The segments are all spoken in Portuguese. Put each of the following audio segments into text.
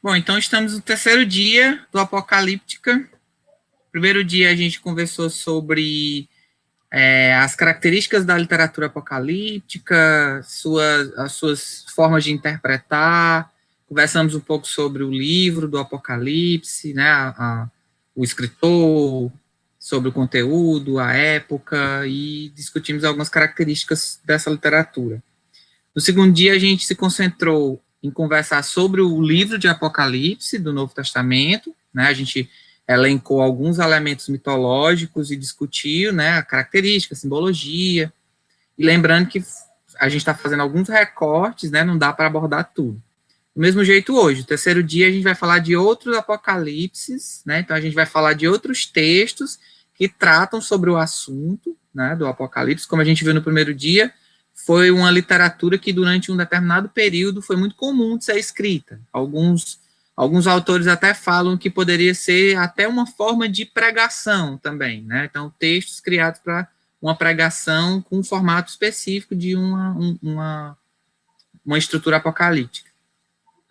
Bom, então estamos no terceiro dia do Apocalíptica. Primeiro dia a gente conversou sobre as características da literatura apocalíptica, as suas formas de interpretar. Conversamos um pouco sobre o livro do Apocalipse, né, o escritor, sobre o conteúdo, a época, e discutimos algumas características dessa literatura. No segundo dia, a gente se concentrou em conversar sobre o livro de Apocalipse, do Novo Testamento, né, a gente elencou alguns elementos mitológicos e discutiu, né, a característica, a simbologia, e lembrando que a gente está fazendo alguns recortes, né, não dá para abordar tudo. Do mesmo jeito hoje, o terceiro dia a gente vai falar de outros apocalipses, né, então a gente vai falar de outros textos que tratam sobre o assunto, né, do Apocalipse, como a gente viu no primeiro dia, foi uma literatura que durante um determinado período foi muito comum de ser escrita. Alguns autores até falam que poderia ser até uma forma de pregação também, né? Então, textos criados para uma pregação com um formato específico de uma estrutura apocalíptica.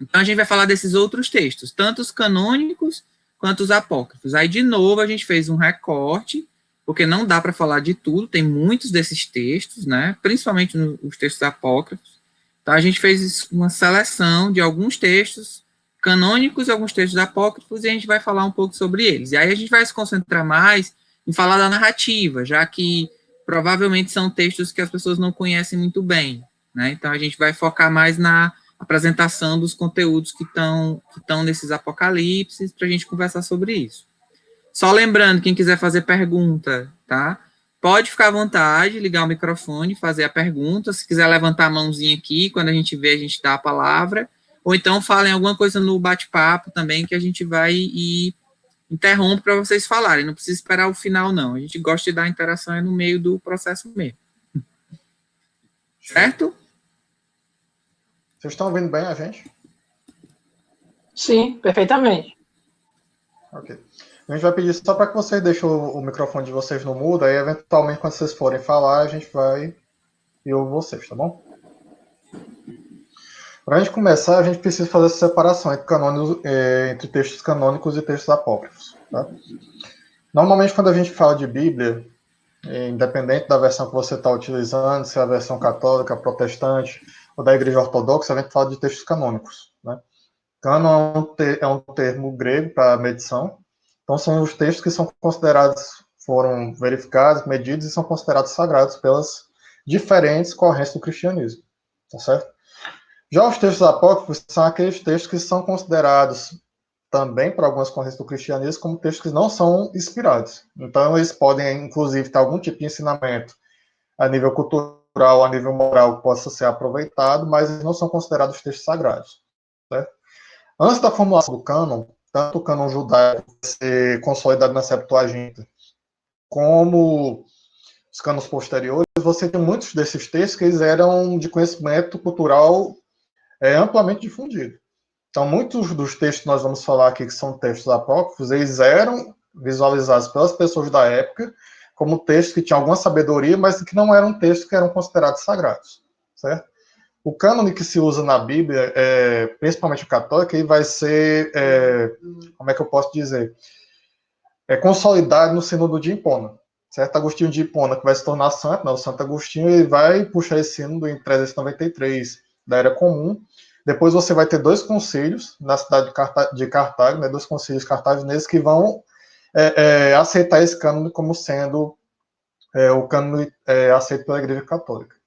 Então, a gente vai falar desses outros textos, tanto os canônicos quanto os apócrifos. Aí, de novo, a gente fez um recorte, porque não dá para falar de tudo, tem muitos desses textos, né? Principalmente os textos apócrifos. Então, a gente fez uma seleção de alguns textos canônicos e alguns textos apócrifos, e a gente vai falar um pouco sobre eles. E aí a gente vai se concentrar mais em falar da narrativa, já que provavelmente são textos que as pessoas não conhecem muito bem, né? Então, a gente vai focar mais na apresentação dos conteúdos que estão nesses apocalipses, para a gente conversar sobre isso. Só lembrando, quem quiser fazer pergunta, tá? Pode ficar à vontade, ligar o microfone, fazer a pergunta. Se quiser levantar a mãozinha aqui, quando a gente vê, a gente dá a palavra. Ou então falem alguma coisa no bate-papo também, que a gente vai e interrompe para vocês falarem. Não precisa esperar o final, não. A gente gosta de dar interação no meio do processo mesmo. Certo? Vocês estão ouvindo bem a gente? Sim, perfeitamente. Ok. A gente vai pedir só para que vocês deixem o microfone de vocês no mudo, aí eventualmente quando vocês forem falar, a gente vai e ouve vocês, tá bom? Para a gente começar, a gente precisa fazer essa separação entre textos canônicos e textos apócrifos. Tá? Normalmente, quando a gente fala de Bíblia, independente da versão que você está utilizando, se é a versão católica, protestante ou da Igreja Ortodoxa, a gente fala de textos canônicos. Né? Cânon é um termo grego para medição. Então, são os textos que são considerados, foram verificados, medidos e são considerados sagrados pelas diferentes correntes do cristianismo. Tá certo? Já os textos apócrifos são aqueles textos que são considerados também, por algumas correntes do cristianismo, como textos que não são inspirados. Então, eles podem, inclusive, ter algum tipo de ensinamento a nível cultural, a nível moral, que possa ser aproveitado, mas eles não são considerados textos sagrados. Certo? Antes da formulação do cânon, tanto o cânon judaico ser consolidado na Septuaginta, como os cânones posteriores, você tem muitos desses textos que eles eram de conhecimento cultural amplamente difundido. Então, muitos dos textos que nós vamos falar aqui, que são textos apócrifos, eles eram visualizados pelas pessoas da época como textos que tinham alguma sabedoria, mas que não eram textos que eram considerados sagrados, certo? O cânone que se usa na Bíblia, principalmente o católico, ele vai ser, como é que eu posso dizer, consolidado no sínodo de Hipona, certo? Agostinho de Hipona, que vai se tornar santo, né? O Santo Agostinho, ele vai puxar esse sínodo em 393 da Era Comum. Depois você vai ter dois concílios na cidade de Cartago, né? Dois concílios cartagineses que vão aceitar esse cânone como sendo o cânone aceito pela Igreja Católica.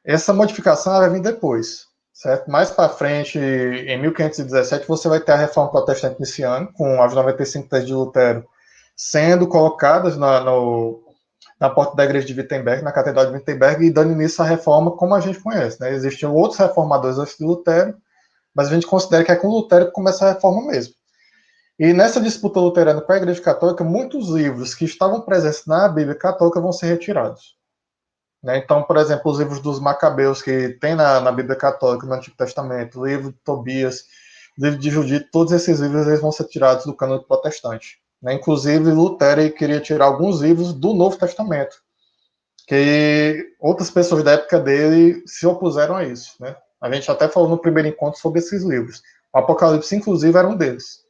Essa modificação vai vir depois, certo? Mais para frente, em 1517, você vai ter a Reforma Protestante iniciando, com as 95 teses de Lutero sendo colocadas na porta da igreja de Wittenberg, na Catedral de Wittenberg, e dando início à reforma como a gente conhece. Né? Existiam outros reformadores antes de Lutero, mas a gente considera que é com Lutero que começa a reforma mesmo. E nessa disputa luterana com a Igreja Católica, muitos livros que estavam presentes na Bíblia Católica vão ser retirados. Né? Então, por exemplo, os livros dos Macabeus, que tem na Bíblia Católica, no Antigo Testamento, o livro de Tobias, o livro de Judite, todos esses livros eles vão ser tirados do cânone protestante. Né? Inclusive, Lutero queria tirar alguns livros do Novo Testamento, que outras pessoas da época dele se opuseram a isso. Né? A gente até falou no primeiro encontro sobre esses livros. O Apocalipse, inclusive, era um deles.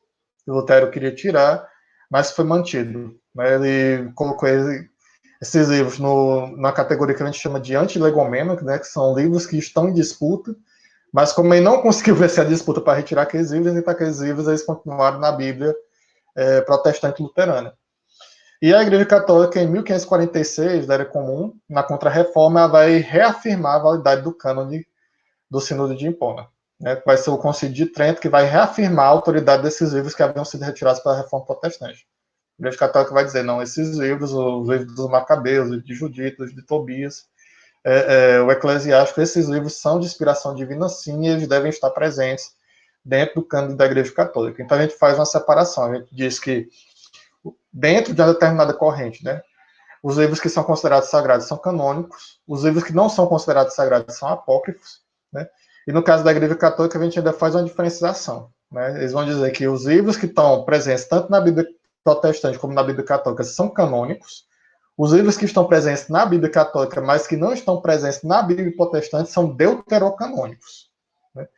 O Lutero queria tirar, mas foi mantido. Né? Ele colocou esses livros na categoria que a gente chama de antilegomênico, né? Que são livros que estão em disputa, mas como ele não conseguiu vencer a disputa para retirar aqueles livros, então aqueles livros eles continuaram na Bíblia protestante luterana. E a Igreja Católica, em 1546, da Era Comum, na Contra-Reforma, ela vai reafirmar a validade do cânone do Sínodo de Hipona. Né? Vai ser o Concílio de Trento que vai reafirmar a autoridade desses livros que haviam sido retirados pela Reforma Protestante. A Igreja Católica vai dizer, não, esses livros, os livros dos Macabeus, os livros de Judito, os de Tobias, o Eclesiástico, esses livros são de inspiração divina sim, e eles devem estar presentes dentro do cânone da Igreja Católica. Então a gente faz uma separação, a gente diz que dentro de uma determinada corrente, né, os livros que são considerados sagrados são canônicos, os livros que não são considerados sagrados são apócrifos, né, e no caso da Igreja Católica a gente ainda faz uma diferenciação. Né, eles vão dizer que os livros que estão presentes tanto na Bíblia protestante como na Bíblia Católica são canônicos, os livros que estão presentes na Bíblia Católica, mas que não estão presentes na Bíblia Protestante, são deuterocanônicos. Né?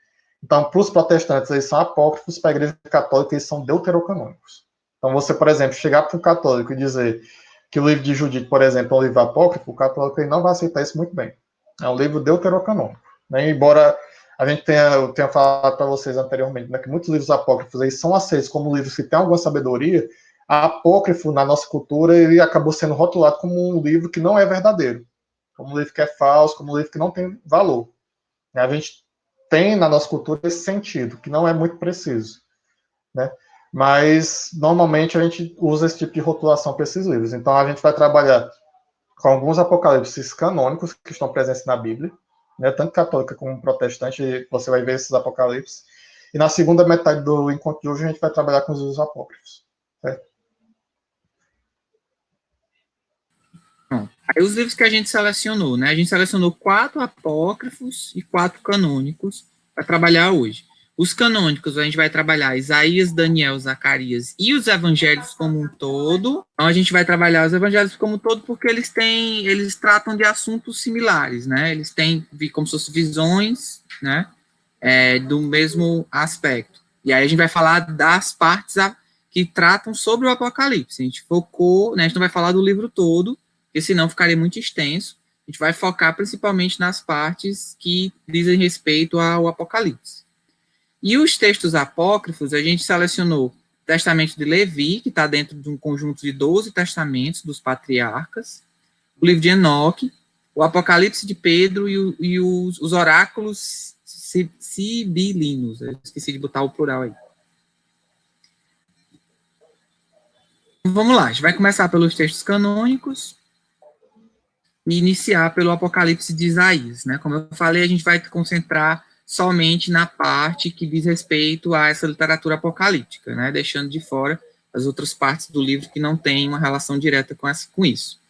Então, para os protestantes, eles são apócrifos, para a Igreja Católica, eles são deuterocanônicos. Então, você, por exemplo, chegar para um católico e dizer que o livro de Judite, por exemplo, é um livro apócrifo, o católico ele não vai aceitar isso muito bem. É um livro deuterocanônico. Né? Embora a gente tenha falado para vocês anteriormente, né, que muitos livros apócrifos eles são aceitos como livros que têm alguma sabedoria, apócrifo, na nossa cultura, ele acabou sendo rotulado como um livro que não é verdadeiro, como um livro que é falso, como um livro que não tem valor. A gente tem na nossa cultura esse sentido, que não é muito preciso. Né? Mas, normalmente, a gente usa esse tipo de rotulação para esses livros. Então, a gente vai trabalhar com alguns apocalipses canônicos que estão presentes na Bíblia, né? Tanto católica como protestante, você vai ver esses apocalipses. E na segunda metade do encontro de hoje, a gente vai trabalhar com os livros apócrifos. Certo? Aí os livros que a gente selecionou, né? A gente selecionou 4 apócrifos e 4 canônicos para trabalhar hoje. Os canônicos, a gente vai trabalhar Isaías, Daniel, Zacarias e os evangelhos como um todo. Então, a gente vai trabalhar os evangelhos como um todo porque eles tratam de assuntos similares, né? Eles têm como se fossem visões, né? Do mesmo aspecto. E aí a gente vai falar das partes que tratam sobre o Apocalipse. A gente focou, né? A gente não vai falar do livro todo, porque senão ficaria muito extenso. A gente vai focar principalmente nas partes que dizem respeito ao Apocalipse. E os textos apócrifos, a gente selecionou o Testamento de Levi, que está dentro de um conjunto de 12 testamentos dos patriarcas, o livro de Enoque, o Apocalipse de Pedro e os oráculos sibilinos. Eu esqueci de botar o plural aí. Vamos lá, a gente vai começar pelos textos canônicos e iniciar pelo Apocalipse de Isaías. Né? Como eu falei, a gente vai concentrar somente na parte que diz respeito a essa literatura apocalíptica, né? Deixando de fora as outras partes do livro que não têm uma relação direta com isso.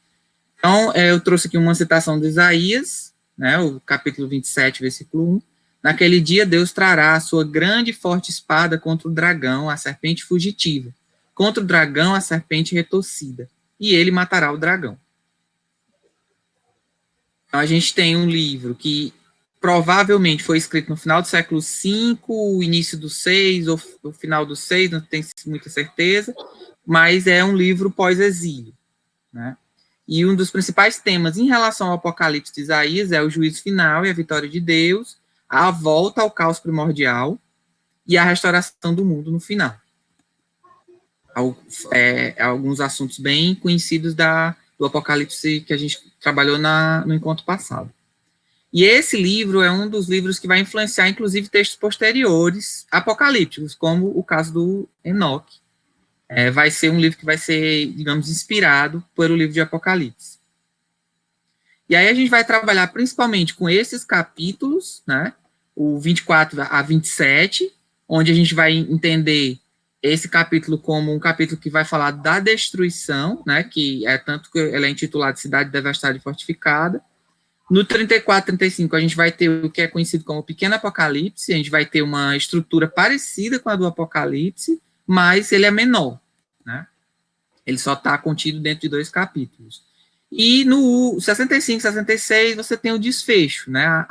Então, eu trouxe aqui uma citação de Isaías, né, o capítulo 27, versículo 1. Naquele dia, Deus trará a sua grande e forte espada contra o dragão, a serpente fugitiva, contra o dragão, a serpente retorcida, e ele matará o dragão. Então, a gente tem um livro que provavelmente foi escrito no final do século V, início do VI, ou no final do VI, não tenho muita certeza, mas é um livro pós-exílio, né? E um dos principais temas em relação ao Apocalipse de Isaías é o juízo final e a vitória de Deus, a volta ao caos primordial e a restauração do mundo no final. Alguns assuntos bem conhecidos do Apocalipse que a gente trabalhou no encontro passado. E esse livro é um dos livros que vai influenciar, inclusive, textos posteriores apocalípticos, como o caso do Enoque. Vai ser um livro que vai ser, digamos, inspirado pelo livro de Apocalipse. E aí a gente vai trabalhar principalmente com esses capítulos, né, o 24 a 27, onde a gente vai entender esse capítulo como um capítulo que vai falar da destruição, né, que é tanto que ele é intitulado Cidade Devastada e Fortificada. No 34, 35, a gente vai ter o que é conhecido como Pequeno Apocalipse, a gente vai ter uma estrutura parecida com a do Apocalipse, mas ele é menor, né? Ele só está contido dentro de 2 capítulos. E no 65, 66, você tem o desfecho, né?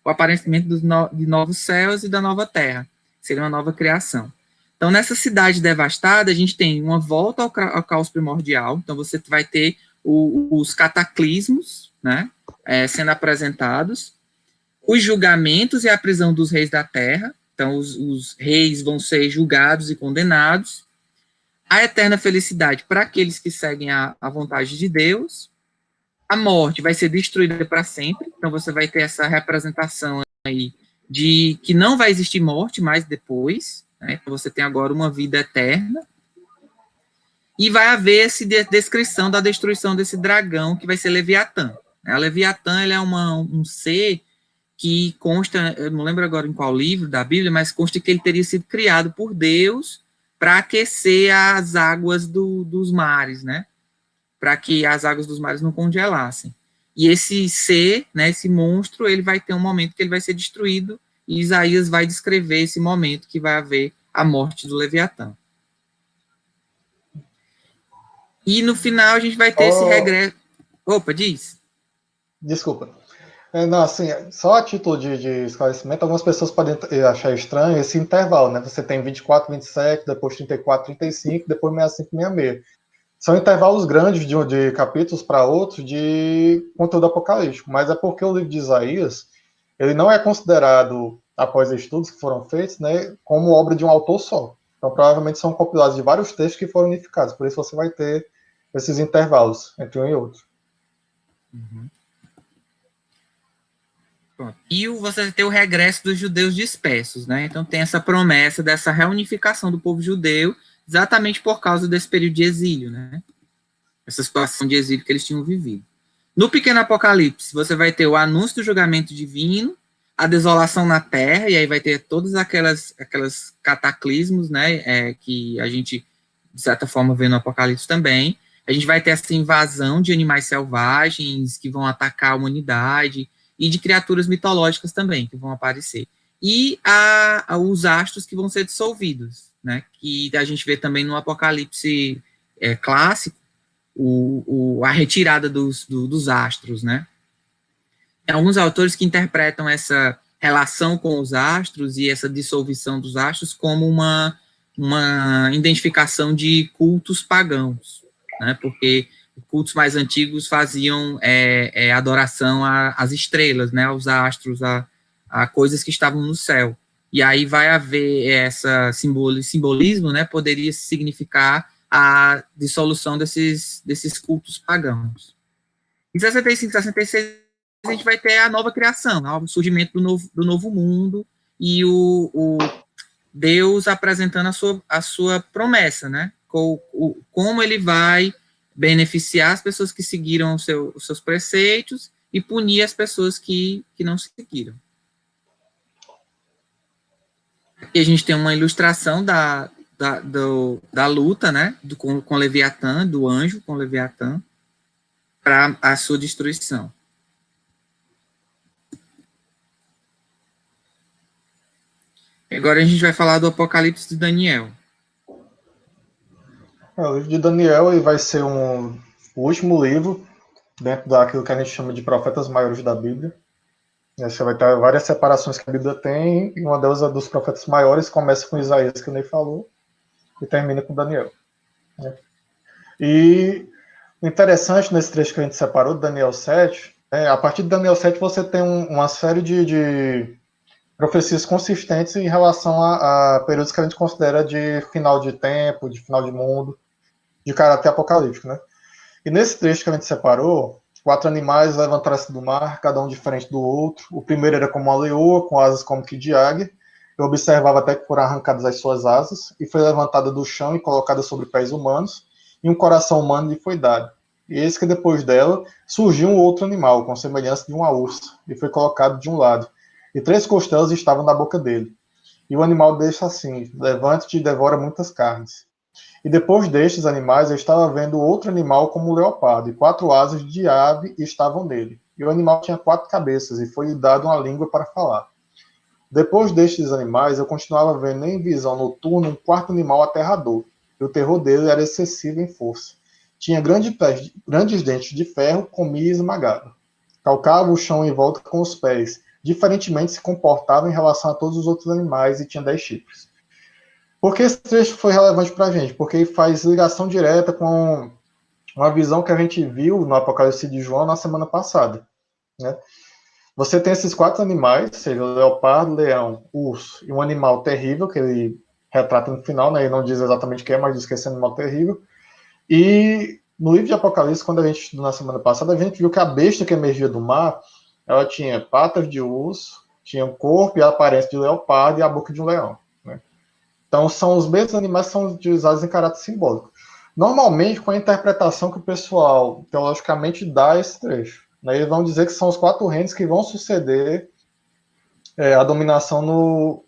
O aparecimento de novos céus e da nova terra. seria uma nova criação. Então, nessa cidade devastada, a gente tem uma volta ao caos primordial, então você vai ter os cataclismos, né, sendo apresentados, os julgamentos e a prisão dos reis da terra, então os reis vão ser julgados e condenados, a eterna felicidade para aqueles que seguem a vontade de Deus, a morte vai ser destruída para sempre, então você vai ter essa representação aí de que não vai existir morte mais depois, né? Então você tem agora uma vida eterna, e vai haver essa descrição da destruição desse dragão, que vai ser Leviatã. A Leviatã, ele é um ser que consta, eu não lembro agora em qual livro da Bíblia, mas consta que ele teria sido criado por Deus para aquecer as águas dos mares, né? Para que as águas dos mares não congelassem. E esse ser, né, esse monstro, ele vai ter um momento que ele vai ser destruído, e Isaías vai descrever esse momento que vai haver a morte do Leviatã. E no final a gente vai ter esse regresso. Opa, diz. Desculpa. Não, assim, só a título de esclarecimento, algumas pessoas podem achar estranho esse intervalo, né? Você tem 24, 27, depois 34, 35, depois 65, 66. São intervalos grandes de capítulos para outros de conteúdo apocalíptico, mas é porque o livro de Isaías, ele não é considerado, após estudos que foram feitos, né, como obra de um autor só. Então, provavelmente são compilados de vários textos que foram unificados, por isso você vai ter esses intervalos entre um e outro. Uhum. E você tem o regresso dos judeus dispersos, né? Então tem essa promessa dessa reunificação do povo judeu, exatamente por causa desse período de exílio, né? Essa situação de exílio que eles tinham vivido. No pequeno Apocalipse, você vai ter o anúncio do julgamento divino, a desolação na terra, e aí vai ter todas aquelas cataclismos, né? Que a gente, de certa forma, vê no Apocalipse também. A gente vai ter essa invasão de animais selvagens que vão atacar a humanidade, e de criaturas mitológicas também, que vão aparecer. E os astros que vão ser dissolvidos, né? Que a gente vê também no Apocalipse clássico, a retirada dos astros, né? Tem alguns autores que interpretam essa relação com os astros e essa dissolução dos astros como uma identificação de cultos pagãos, né? Porque cultos mais antigos faziam adoração às estrelas, né, aos astros, a coisas que estavam no céu. E aí vai haver essa simbolismo, né, poderia significar a dissolução desses cultos pagãos. Em 65, 66, a gente vai ter a nova criação, o surgimento do novo mundo e o Deus apresentando a sua promessa, né, como ele vai beneficiar as pessoas que seguiram os seus preceitos e punir as pessoas que não seguiram. Aqui a gente tem uma ilustração da luta, né, com Leviatã, do anjo com Leviatã, para a sua destruição. Agora a gente vai falar do Apocalipse de Daniel. O livro de Daniel ele vai ser o último livro dentro daquilo que a gente chama de profetas maiores da Bíblia. Você vai ter várias separações que a Bíblia tem, e uma delas, a dos profetas maiores, começa com Isaías, que o Ney falou, e termina com Daniel. Né? E o interessante nesse trecho que a gente separou, de Daniel 7, a partir de Daniel 7 você tem uma série de profecias consistentes em relação a períodos que a gente considera de final de tempo, de final de mundo, de caráter apocalíptico, né? E nesse trecho que a gente separou, 4 animais levantaram-se do mar, cada um diferente do outro. O primeiro era como uma leoa, com asas como que de águia. Eu observava até que foram arrancadas as suas asas, e foi levantada do chão e colocada sobre pés humanos, e um coração humano lhe foi dado. E eis que depois dela surgiu um outro animal, com semelhança de uma ursa, e foi colocado de um lado. E 3 costelas estavam na boca dele. E o animal deixa assim: levante-te e devora muitas carnes. E depois destes animais, eu estava vendo outro animal como um leopardo, e 4 asas de ave estavam nele. E o animal tinha 4 cabeças, e foi-lhe dado uma língua para falar. Depois destes animais, eu continuava vendo em visão noturna um quarto animal aterrador, e o terror dele era excessivo em força. Tinha grandes dentes de ferro, comia e esmagava. Calcava o chão em volta com os pés, diferentemente se comportava em relação a todos os outros animais e tinha 10 chifres. Por que esse trecho foi relevante para a gente? Porque ele faz ligação direta com uma visão que a gente viu no Apocalipse de João na semana passada, né? Você tem esses 4 animais, seja o leopardo, leão, urso e um animal terrível, que ele retrata no final, né? Ele não diz exatamente o que é, mas diz que é esse animal terrível. E no livro de Apocalipse, quando a gente estudou na semana passada, a gente viu que a besta que emergia do mar, ela tinha patas de urso, tinha o corpo e a aparência de leopardo e a boca de um leão, né? Então, são os mesmos animais que são utilizados em caráter simbólico. Normalmente, com a interpretação que o pessoal, teologicamente, dá a esse trecho, né? Eles vão dizer que são os 4 reinos que vão suceder a dominação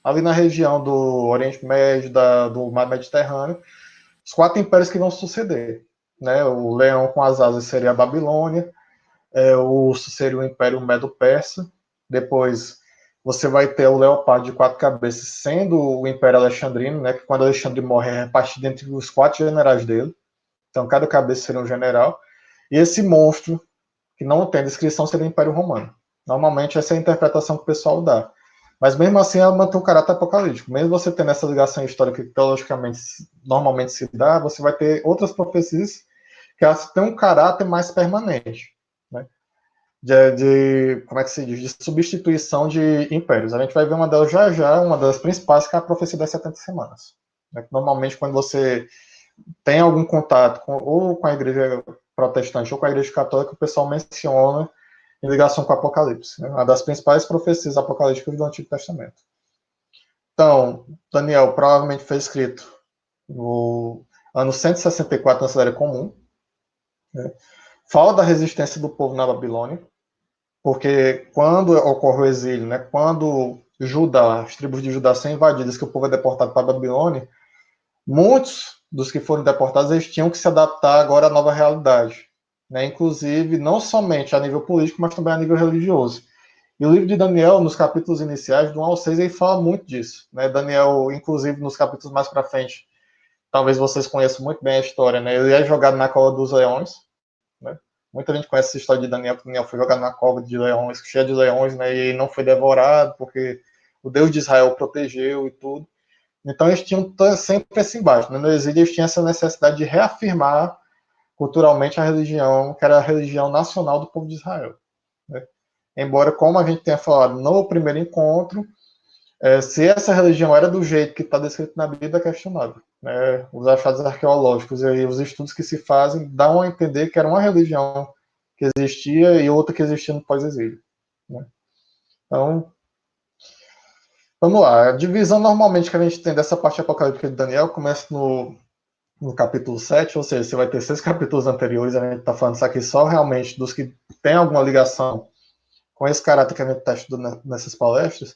ali na região do Oriente Médio, do Mar Mediterrâneo, os 4 impérios que vão suceder, né? O leão com as asas seria a Babilônia, o urso seria o Império Medo-Persa, depois você vai ter o leopardo de 4 cabeças sendo o Império Alexandrino, né? Que quando Alexandre morre é repartido entre os 4 generais dele, então cada cabeça seria um general, e esse monstro, que não tem descrição, seria o Império Romano. Normalmente essa é a interpretação que o pessoal dá. Mas mesmo assim ela mantém um caráter apocalíptico. Mesmo você tendo essa ligação histórica que teologicamente normalmente se dá, você vai ter outras profecias que elas têm um caráter mais permanente, né? Como é que se diz? De substituição de impérios. A gente vai ver uma delas já já, uma das principais, que é a profecia das 70 semanas. Né? Normalmente, quando você tem algum contato ou com a igreja protestante ou com a igreja católica, o pessoal menciona em ligação com o Apocalipse, né? Uma das principais profecias apocalípticas do Antigo Testamento. Então, Daniel provavelmente foi escrito no ano 164 na Era Comum, né? Fala da resistência do povo na Babilônia, porque quando ocorre o exílio, né, quando Judá, as tribos de Judá são invadidas, que o povo é deportado para a Babilônia, muitos dos que foram deportados eles tinham que se adaptar agora à nova realidade, né, inclusive não somente a nível político, mas também a nível religioso. E o livro de Daniel, nos capítulos iniciais, do 1 ao 6, ele fala muito disso, né? Daniel, inclusive, nos capítulos mais para frente, talvez vocês conheçam muito bem a história, né? Ele é jogado na cova dos leões, né? Muita gente conhece essa história de Daniel, porque Daniel foi jogado na cova de leões, cheia de leões, né? E não foi devorado, porque o Deus de Israel o protegeu e tudo. Então eles tinham sempre esse embate, né? No exílio eles tinham essa necessidade de reafirmar culturalmente a religião, que era a religião nacional do povo de Israel, né? Embora, como a gente tenha falado no primeiro encontro, se essa religião era do jeito que está descrito na Bíblia, é questionável, né? Os achados arqueológicos e os estudos que se fazem dão a entender que era uma religião que existia e outra que existia no pós-exílio, né? Então, vamos lá. A divisão normalmente que a gente tem dessa parte apocalíptica de Daniel começa no capítulo 7, ou seja, você vai ter 6 capítulos anteriores, a gente está falando isso aqui só realmente dos que têm alguma ligação com esse caráter que a gente está estudando nessas palestras.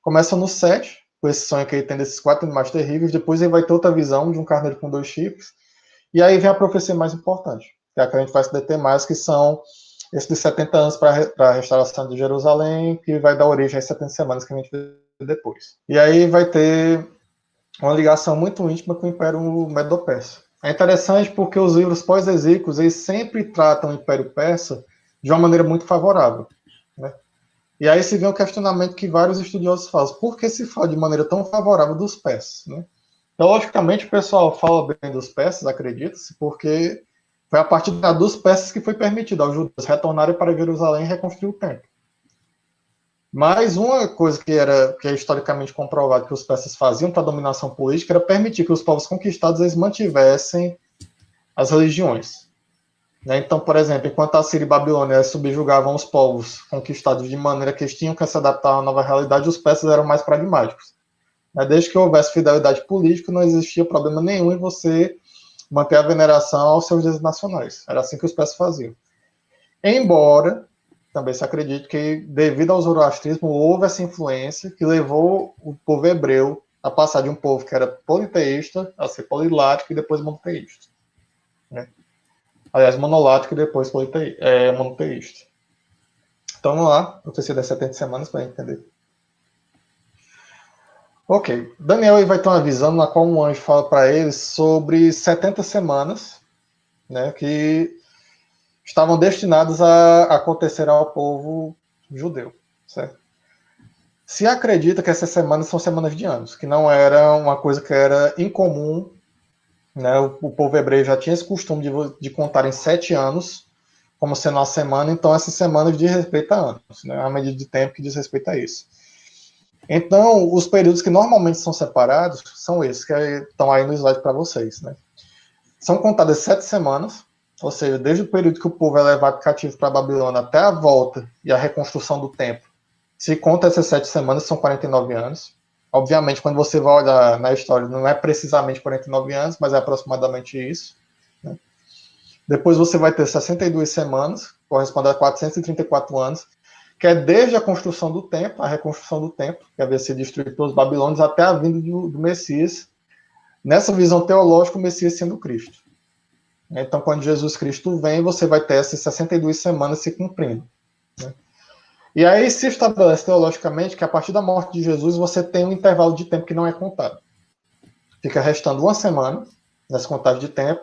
Começa no 7, com esse sonho que ele tem desses 4 animais terríveis, depois ele vai ter outra visão de um carneiro com 2 chifres, e aí vem a profecia mais importante, que é a que a gente vai se deter mais, que são esses de 70 anos para a restauração de Jerusalém, que vai dar origem às 70 semanas que a gente vê depois. E aí vai ter uma ligação muito íntima com o Império Medo-Persa. É interessante porque os livros pós-exílicos, eles sempre tratam o Império Persa de uma maneira muito favorável, né? E aí se vê um questionamento que vários estudiosos fazem. Por que se fala de maneira tão favorável dos persas, né? Então, logicamente, o pessoal fala bem dos persas, acredita-se, porque foi a partir dos persas que foi permitido aos judeus retornarem para Jerusalém e reconstruir o templo. Mas uma coisa que é historicamente comprovado que os persas faziam para a dominação política era permitir que os povos conquistados eles mantivessem as religiões. Então, por exemplo, enquanto a Síria e a Babilônia subjugavam os povos conquistados de maneira que eles tinham que se adaptar a uma nova realidade, os persas eram mais pragmáticos. Desde que houvesse fidelidade política, não existia problema nenhum em você manter a veneração aos seus deuses nacionais. Era assim que os persas faziam. Embora, também se acredite que, devido ao zoroastrismo, houve essa influência que levou o povo hebreu a passar de um povo que era politeísta a ser polilático e depois monoteísta, né? Aliás, monolático e depois monoteísta. Então, vamos lá. Profecia das 70 semanas para entender. Ok. Daniel vai ter uma visão na qual um anjo fala para ele sobre 70 semanas, né, que estavam destinadas a acontecer ao povo judeu. certo? Se acredita que essas semanas são semanas de anos, que não era uma coisa que era incomum, né? O povo hebreu já tinha esse costume de contar em 7 anos, como sendo uma semana, então essas semanas diz respeito a anos, né? A medida de tempo que diz respeito a isso. Então, os períodos que normalmente são separados são esses que estão aí no slide para vocês, né? São contadas 7 semanas, ou seja, desde o período que o povo é levado cativo para a Babilônia até a volta e a reconstrução do templo. Se conta essas 7 semanas, são 49 anos. Obviamente, quando você vai olhar na história, não é precisamente 49 anos, mas é aproximadamente isso, né? Depois você vai ter 62 semanas, corresponde a 434 anos, que é desde a construção do templo, a reconstrução do templo, que havia sido destruído pelos babilônios, até a vinda do Messias. Nessa visão teológica, o Messias sendo Cristo. Então, quando Jesus Cristo vem, você vai ter essas 62 semanas se cumprindo, né? E aí se estabelece teologicamente que a partir da morte de Jesus você tem um intervalo de tempo que não é contado. Fica restando uma semana nessa contagem de tempo,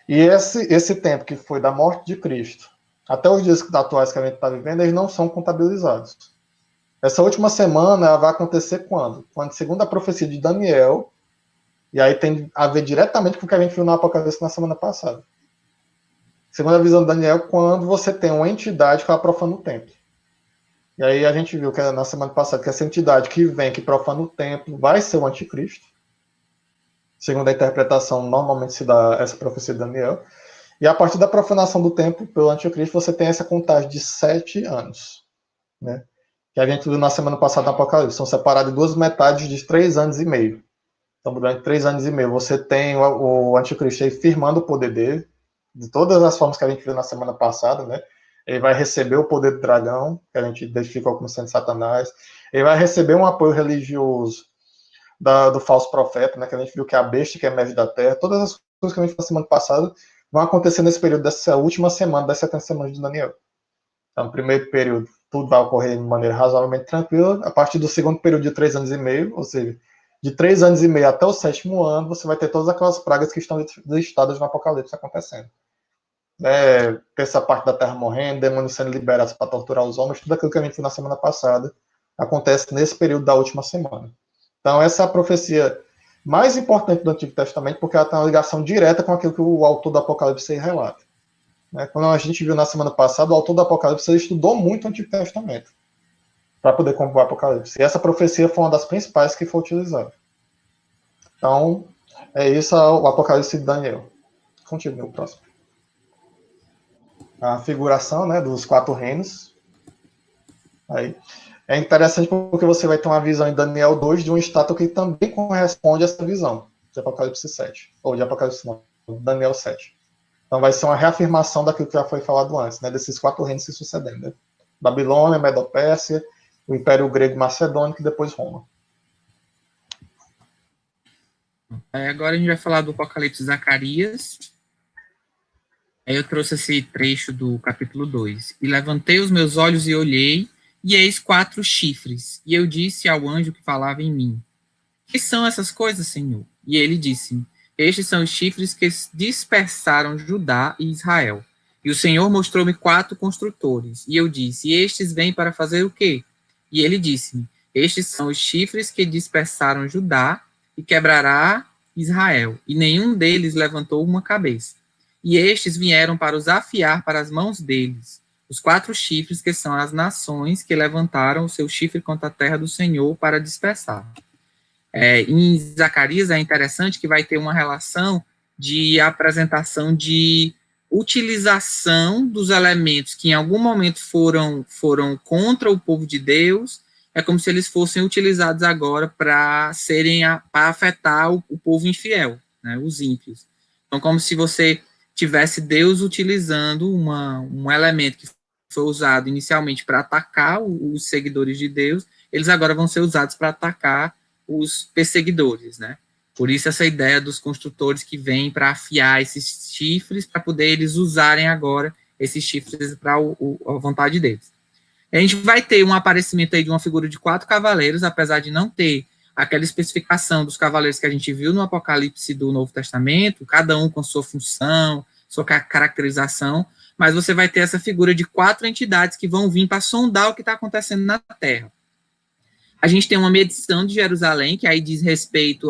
e esse tempo que foi da morte de Cristo até os dias atuais que a gente está vivendo, eles não são contabilizados. Essa última semana vai acontecer quando? Quando, segundo a profecia de Daniel, e aí tem a ver diretamente com o que a gente viu no Apocalipse na semana passada. Segundo a visão de Daniel, quando você tem uma entidade que ela profana o templo. E aí a gente viu que na semana passada que essa entidade que vem, que profana o templo, vai ser o anticristo. Segundo a interpretação, normalmente se dá essa profecia de Daniel. E a partir da profanação do templo pelo anticristo, você tem essa contagem de 7 anos, né? Que a gente viu na semana passada no Apocalipse. São separados em 2 metades de 3 anos e meio. Então, durante 3 anos e meio, você tem o anticristo aí firmando o poder dele, de todas as formas que a gente viu na semana passada, né? Ele vai receber o poder do dragão, que a gente identificou como sendo Satanás. Ele vai receber um apoio religioso do falso profeta, né? Que a gente viu que é a besta, que é a mestre da terra. Todas as coisas que a gente viu na semana passada vão acontecer nesse período dessa última semana, das 70 semanas de Daniel. Então, no primeiro período, tudo vai ocorrer de maneira razoavelmente tranquila. A partir do segundo período de 3 anos e meio, ou seja, de 3 anos e meio até o 7º ano, você vai ter todas aquelas pragas que estão listadas no Apocalipse acontecendo. Essa parte da terra morrendo, demônios sendo liberados para torturar os homens, tudo aquilo que a gente viu na semana passada acontece nesse período da última semana. Então, essa é a profecia mais importante do Antigo Testamento, porque ela tem uma ligação direta com aquilo que o autor do Apocalipse relata. Como a gente viu na semana passada, o autor do Apocalipse estudou muito o Antigo Testamento para poder compor o Apocalipse. E essa profecia foi uma das principais que foi utilizada. Então, é isso o Apocalipse de Daniel. Continue o próximo. A figuração, né, dos 4 reinos. Aí. É interessante porque você vai ter uma visão em Daniel 2 de uma estátua que também corresponde a essa visão, de Apocalipse 7. Ou de Apocalipse não, Daniel 7. Então vai ser uma reafirmação daquilo que já foi falado antes, né, desses 4 reinos se sucedendo. Né? Babilônia, Medo-Pérsia, o Império Grego Macedônico e depois Roma. Agora a gente vai falar do Apocalipse de Zacarias. Aí eu trouxe esse trecho do capítulo 2. E levantei os meus olhos e olhei, e eis 4 chifres. E eu disse ao anjo que falava em mim: que são essas coisas, Senhor? E ele disse-me: estes são os chifres que dispersaram Judá e Israel. E o Senhor mostrou-me 4 construtores. E eu disse: e estes vêm para fazer o quê? E ele disse-me: estes são os chifres que dispersaram Judá e quebrará Israel. E nenhum deles levantou uma cabeça. E estes vieram para os afiar para as mãos deles. Os 4 chifres que são as nações que levantaram o seu chifre contra a terra do Senhor para dispersar. Em Zacarias é interessante que vai ter uma relação de apresentação de utilização dos elementos que em algum momento foram contra o povo de Deus, é como se eles fossem utilizados agora para afetar o povo infiel, né, os ímpios. Então, como se você tivesse Deus utilizando um elemento que foi usado inicialmente para atacar os seguidores de Deus, eles agora vão ser usados para atacar os perseguidores, né? Por isso essa ideia dos construtores que vêm para afiar esses chifres, para poder eles usarem agora esses chifres para a vontade deles. A gente vai ter um aparecimento aí de uma figura de 4 cavaleiros, apesar de não ter aquela especificação dos cavaleiros que a gente viu no Apocalipse do Novo Testamento, cada um com sua função, sua caracterização, mas você vai ter essa figura de 4 entidades que vão vir para sondar o que está acontecendo na Terra. A gente tem uma medição de Jerusalém, que aí diz respeito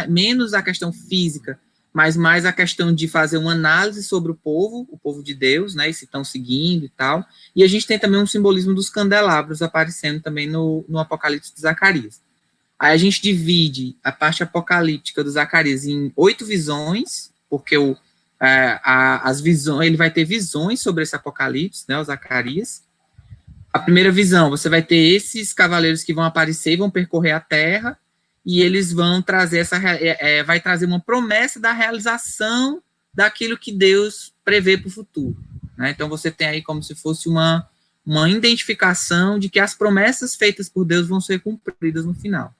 menos a questão física, mas mais a questão de fazer uma análise sobre o povo de Deus, né, e se estão seguindo e tal. E a gente tem também um simbolismo dos candelabros aparecendo também no Apocalipse de Zacarias. Aí a gente divide a parte apocalíptica do Zacarias em 8 visões, porque as visões, ele vai ter visões sobre esse Apocalipse, né, o Zacarias. A primeira visão, você vai ter esses cavaleiros que vão aparecer e vão percorrer a Terra, e eles vão trazer vai trazer uma promessa da realização daquilo que Deus prevê para o futuro. Né? Então você tem aí como se fosse uma identificação de que as promessas feitas por Deus vão ser cumpridas no final.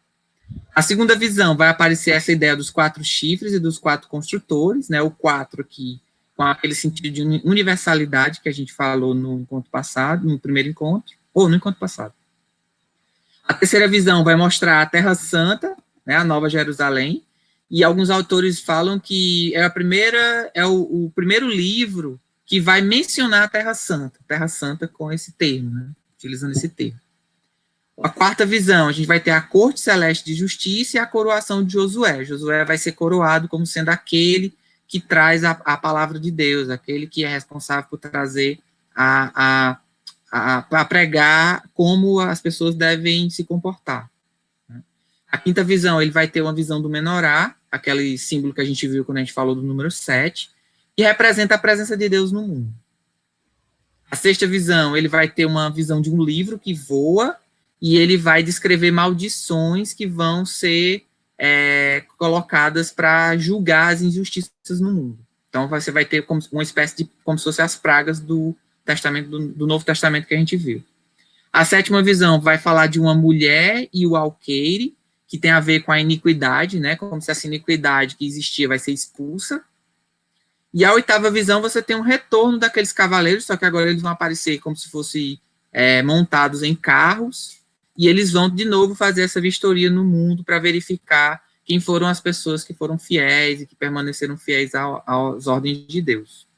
A segunda visão vai aparecer essa ideia dos 4 chifres e dos 4 construtores, né? O 4 aqui, com aquele sentido de universalidade que a gente falou no encontro passado, no primeiro encontro, ou no encontro passado. A terceira visão vai mostrar a Terra Santa, né, a Nova Jerusalém, e alguns autores falam que é o primeiro livro que vai mencionar a Terra Santa com esse termo, né, utilizando esse termo. A quarta visão, a gente vai ter a corte celeste de justiça e a coroação de Josué. Josué vai ser coroado como sendo aquele que traz a palavra de Deus, aquele que é responsável por trazer a pregar como as pessoas devem se comportar. A quinta visão, ele vai ter uma visão do menorá, aquele símbolo que a gente viu quando a gente falou do número 7, que representa a presença de Deus no mundo. A sexta visão, ele vai ter uma visão de um livro que voa, e ele vai descrever maldições que vão ser colocadas para julgar as injustiças no mundo. Então, você vai ter uma espécie de, como se fossem as pragas do Novo Testamento que a gente viu. A sétima visão vai falar de uma mulher e o alqueire, que tem a ver com a iniquidade, né, como se essa iniquidade que existia vai ser expulsa. E a oitava visão, você tem um retorno daqueles cavaleiros, só que agora eles vão aparecer como se fossem montados em carros, e eles vão de novo fazer essa vistoria no mundo para verificar quem foram as pessoas que foram fiéis e que permaneceram fiéis às ordens de Deus.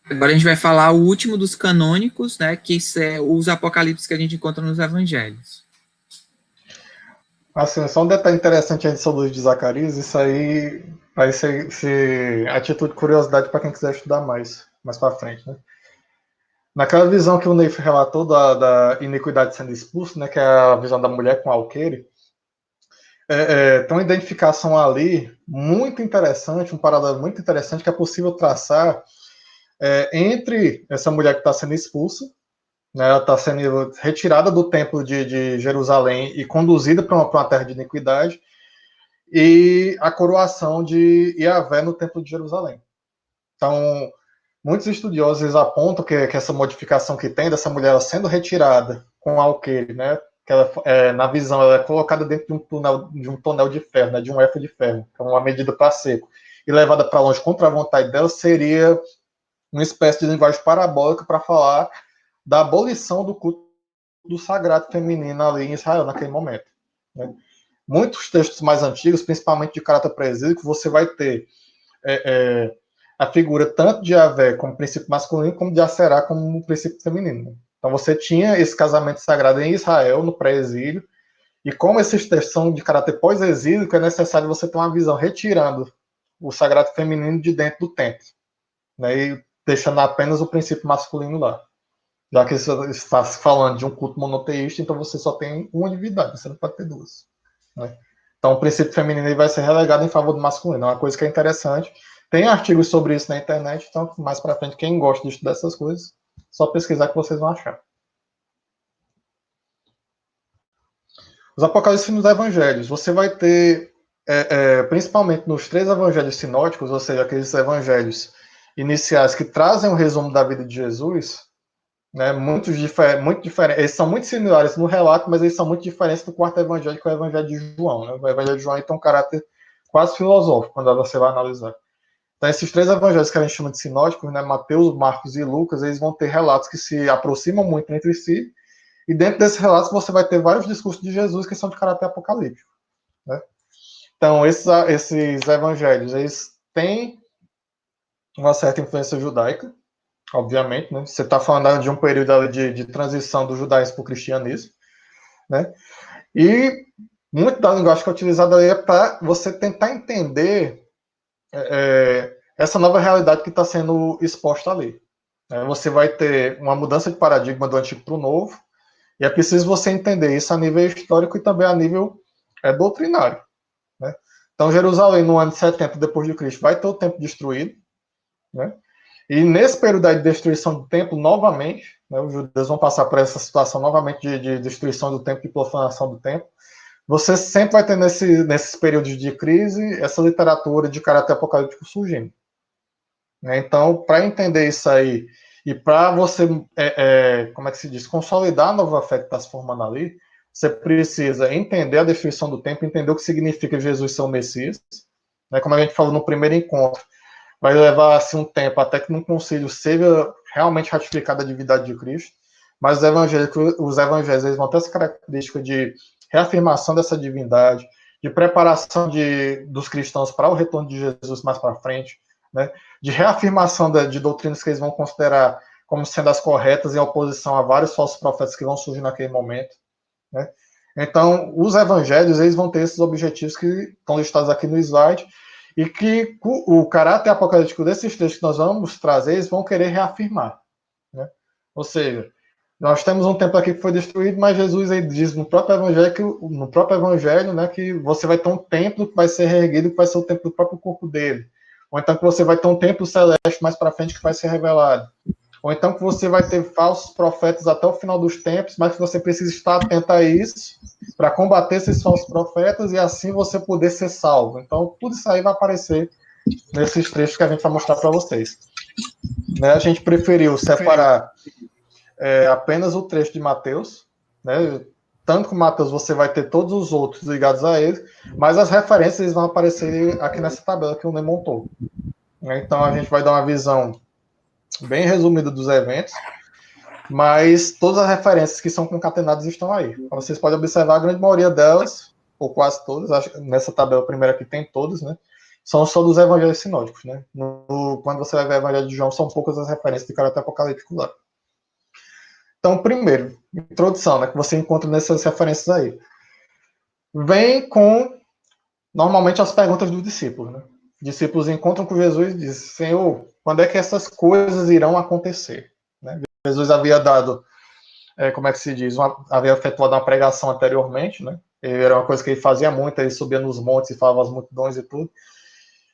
Agora a gente vai falar o último dos canônicos, né, que são os apocalipses que a gente encontra nos evangelhos. Assim, só um detalhe interessante antes sobre os de Zacarias, isso aí vai ser atitude de curiosidade para quem quiser estudar mais para frente, né? Naquela visão que o Neif relatou da iniquidade sendo expulso, né, que é a visão da mulher com alqueire, tem uma identificação ali muito interessante, um paralelo muito interessante que é possível traçar entre essa mulher que está sendo expulsa, né, ela está sendo retirada do templo de Jerusalém e conduzida para uma terra de iniquidade, e a coroação de Yahvé no templo de Jerusalém. Então, muitos estudiosos apontam que essa modificação que tem dessa mulher sendo retirada com alqueire, né, que ela, na visão, ela é colocada dentro de um tonel de ferro, né, de um efa de ferro, que é uma medida para seco, e levada para longe contra a vontade dela, seria uma espécie de linguagem parabólica para falar da abolição do culto do sagrado feminino ali em Israel naquele momento. Né. Muitos textos mais antigos, principalmente de caráter presídico, você vai ter a figura tanto de Yahvé como princípio masculino, como de Aserá como princípio feminino. Então você tinha esse casamento sagrado em Israel, no pré-exílio, e como esses textos são de caráter pós-exílico, é necessário você ter uma visão retirando o sagrado feminino de dentro do templo, né, e deixando apenas o princípio masculino lá. Já que você está falando de um culto monoteísta, então você só tem uma divindade, você não pode ter duas. Né? Então o princípio feminino vai ser relegado em favor do masculino. É uma coisa que é interessante. Tem artigos sobre isso na internet, então mais para frente, quem gosta de estudar essas coisas, só pesquisar que vocês vão achar. Os apocalipses nos evangelhos. Você vai ter, principalmente nos 3 evangelhos sinóticos, ou seja, aqueles evangelhos iniciais que trazem um resumo da vida de Jesus, né, muito diferentes. Eles são muito similares no relato, mas eles são muito diferentes do quarto evangelho, que é o evangelho de João. Né? O evangelho de João tem um caráter quase filosófico, quando você vai analisar. Então, esses 3 evangelhos que a gente chama de sinóticos, né, Mateus, Marcos e Lucas, eles vão ter relatos que se aproximam muito entre si, e dentro desses relatos você vai ter vários discursos de Jesus que são de caráter apocalíptico. Né? Então, esses evangelhos, eles têm uma certa influência judaica, obviamente, né? Você está falando de um período ali de transição do judaísmo para o cristianismo, né? E muito da linguagem que é utilizada ali é para você tentar entender essa nova realidade que está sendo exposta ali. Você vai ter uma mudança de paradigma do antigo para o novo, e é preciso você entender isso a nível histórico e também a nível doutrinário. Né? Então, Jerusalém, no ano de 70 depois de Cristo, vai ter o templo destruído, né? E nesse período aí de destruição do templo, novamente, né, os judeus vão passar por essa situação novamente de destruição do templo e profanação do templo. Você sempre vai ter nesses períodos de crise essa literatura de caráter apocalíptico surgindo. Né? Então, para entender isso aí e para você, como é que se diz, consolidar a nova fé que está se formando ali, você precisa entender a destruição do templo, entender o que significa Jesus ser o Messias. Né? Como a gente falou no primeiro encontro, vai levar assim, um tempo até que no concílio seja realmente ratificada a divindade de Cristo, mas os evangelhos eles vão ter essa característica de reafirmação dessa divindade, de preparação dos cristãos para o retorno de Jesus mais para frente, né? De reafirmação de doutrinas que eles vão considerar como sendo as corretas em oposição a vários falsos profetas que vão surgir naquele momento. Né? Então, os evangelhos eles vão ter esses objetivos que estão listados aqui no slide, e que o caráter apocalíptico desses textos que nós vamos trazer, eles vão querer reafirmar. Né? Ou seja, nós temos um templo aqui que foi destruído, mas Jesus aí diz no próprio evangelho, né, que você vai ter um templo que vai ser reerguido, que vai ser o templo do próprio corpo dele. Ou então que você vai ter um templo celeste mais para frente que vai ser revelado. Ou então que você vai ter falsos profetas até o final dos tempos, mas que você precisa estar atento a isso para combater esses falsos profetas e assim você poder ser salvo. Então, tudo isso aí vai aparecer nesses trechos que a gente vai mostrar para vocês. Né, a gente preferiu separar apenas o trecho de Mateus, né? Tanto com Mateus você vai ter todos os outros ligados a ele, mas as referências vão aparecer aqui nessa tabela que o Ney montou. Então a gente vai dar uma visão bem resumida dos eventos, mas todas as referências que são concatenadas estão aí. Vocês podem observar a grande maioria delas, ou quase todas, acho, nessa tabela primeira aqui tem todas, né? São só dos evangelhos sinóticos, né? Quando você vai ver o evangelho de João, são poucas as referências de caráter apocalíptico lá. Então, primeiro, introdução, né, que você encontra nessas referências aí. Vem com, normalmente, as perguntas dos discípulos. Né? Discípulos encontram com Jesus e dizem, Senhor, quando é que essas coisas irão acontecer? Né? Jesus havia dado, como é que se diz, havia efetuado uma pregação anteriormente, né? Era uma coisa que ele fazia muito, ele subia nos montes e falava às multidões e tudo.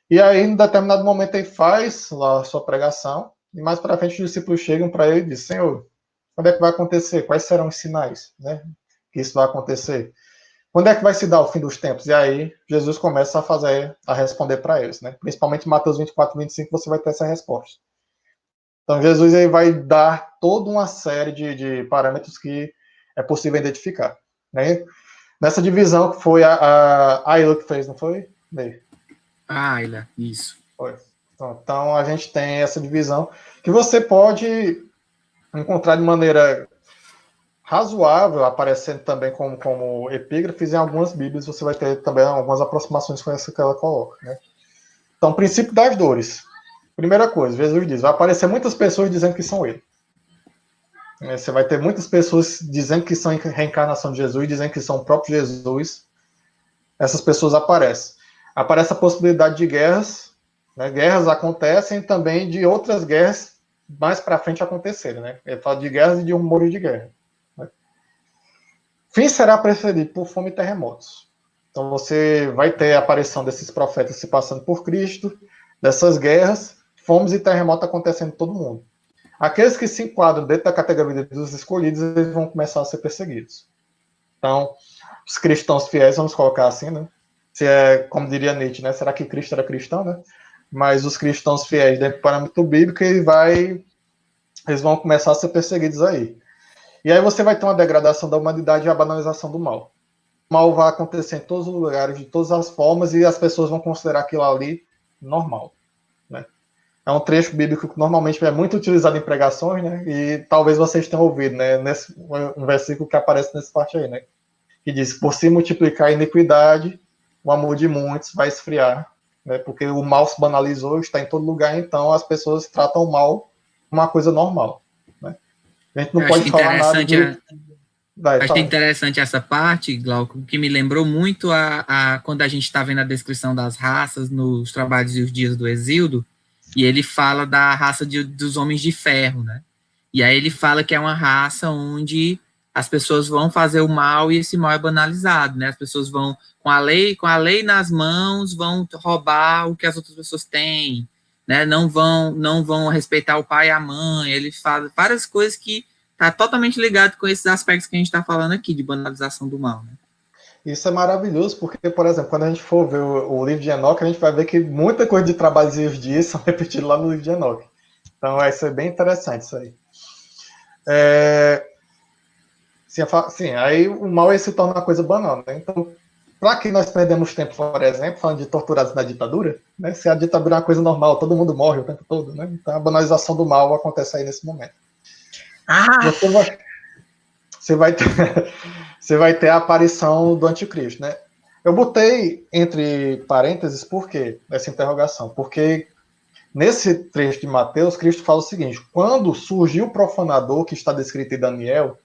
E aí, em determinado momento, ele faz lá a sua pregação, e mais para frente os discípulos chegam para ele e dizem, Senhor, quando é que vai acontecer? Quais serão os sinais, né, que isso vai acontecer? Quando é que vai se dar o fim dos tempos? E aí Jesus começa a responder para eles, né? Principalmente em Mateus 24, 25, você vai ter essa resposta. Então Jesus aí vai dar toda uma série de parâmetros que é possível identificar, né? Nessa divisão que foi a Ayla que fez, não foi? Ayla, isso. Foi. Então a gente tem essa divisão que você pode encontrar de maneira razoável, aparecendo também como epígrafes em algumas bíblias, você vai ter também algumas aproximações com essa que ela coloca. Né? Então, princípio das dores. Primeira coisa, Jesus diz, vai aparecer muitas pessoas dizendo que são ele. Você vai ter muitas pessoas dizendo que são reencarnação de Jesus, dizendo que são o próprio Jesus. Essas pessoas aparecem. Aparece a possibilidade de guerras. Né? Guerras acontecem também de outras guerras mais para frente acontecerem. Né? Ele fala de guerras e de rumores de guerra. Né? Fim será precedido por fome e terremotos. Então você vai ter a aparição desses profetas se passando por Cristo, dessas guerras, fomes e terremotos acontecendo em todo mundo. Aqueles que se enquadram dentro da categoria dos escolhidos, eles vão começar a ser perseguidos. Então, os cristãos fiéis, vamos colocar assim, né? Se é, como diria Nietzsche, né? Será que Cristo era cristão, né? Mas os cristãos fiéis, dentro do parâmetro bíblico, eles vão começar a ser perseguidos aí. E aí você vai ter uma degradação da humanidade e a banalização do mal. O mal vai acontecer em todos os lugares, de todas as formas, e as pessoas vão considerar aquilo ali normal. Né? É um trecho bíblico que normalmente é muito utilizado em pregações, né? E talvez vocês tenham ouvido, né? Um versículo que aparece nessa parte aí, né? Que diz, por se multiplicar a iniquidade, o amor de muitos vai esfriar, né? Porque o mal se banalizou, está em todo lugar, então as pessoas tratam o mal como uma coisa normal, né? A gente não Eu pode falar nada de... Achei interessante essa parte, Glauco, que me lembrou muito quando a gente está vendo a descrição das raças nos Trabalhos e os Dias do Exíodo, e ele fala da raça dos homens de ferro, né? E aí ele fala que é uma raça onde as pessoas vão fazer o mal e esse mal é banalizado, né? As pessoas vão, com a lei nas mãos, vão roubar o que as outras pessoas têm, né? Não vão respeitar o pai e a mãe. Ele fala várias coisas que tá totalmente ligado com esses aspectos que a gente está falando aqui, de banalização do mal, né? Isso é maravilhoso, porque, por exemplo, quando a gente for ver o livro de Enoque, a gente vai ver que muita coisa de Trabalhos e os Dias são repetidos lá no livro de Enoque. Então vai ser bem interessante isso aí. Sim, aí o mal se torna uma coisa banal, né? Então, para que nós perdemos tempo, por exemplo, falando de torturados na ditadura, né? Se a ditadura é uma coisa normal, todo mundo morre o tempo todo, né? Então a banalização do mal acontece aí nesse momento. Você vai ter, você vai ter a aparição do anticristo, né? Eu botei entre parênteses por quê essa interrogação? Porque nesse trecho de Mateus, Cristo fala o seguinte: quando surgiu o profanador que está descrito em Daniel,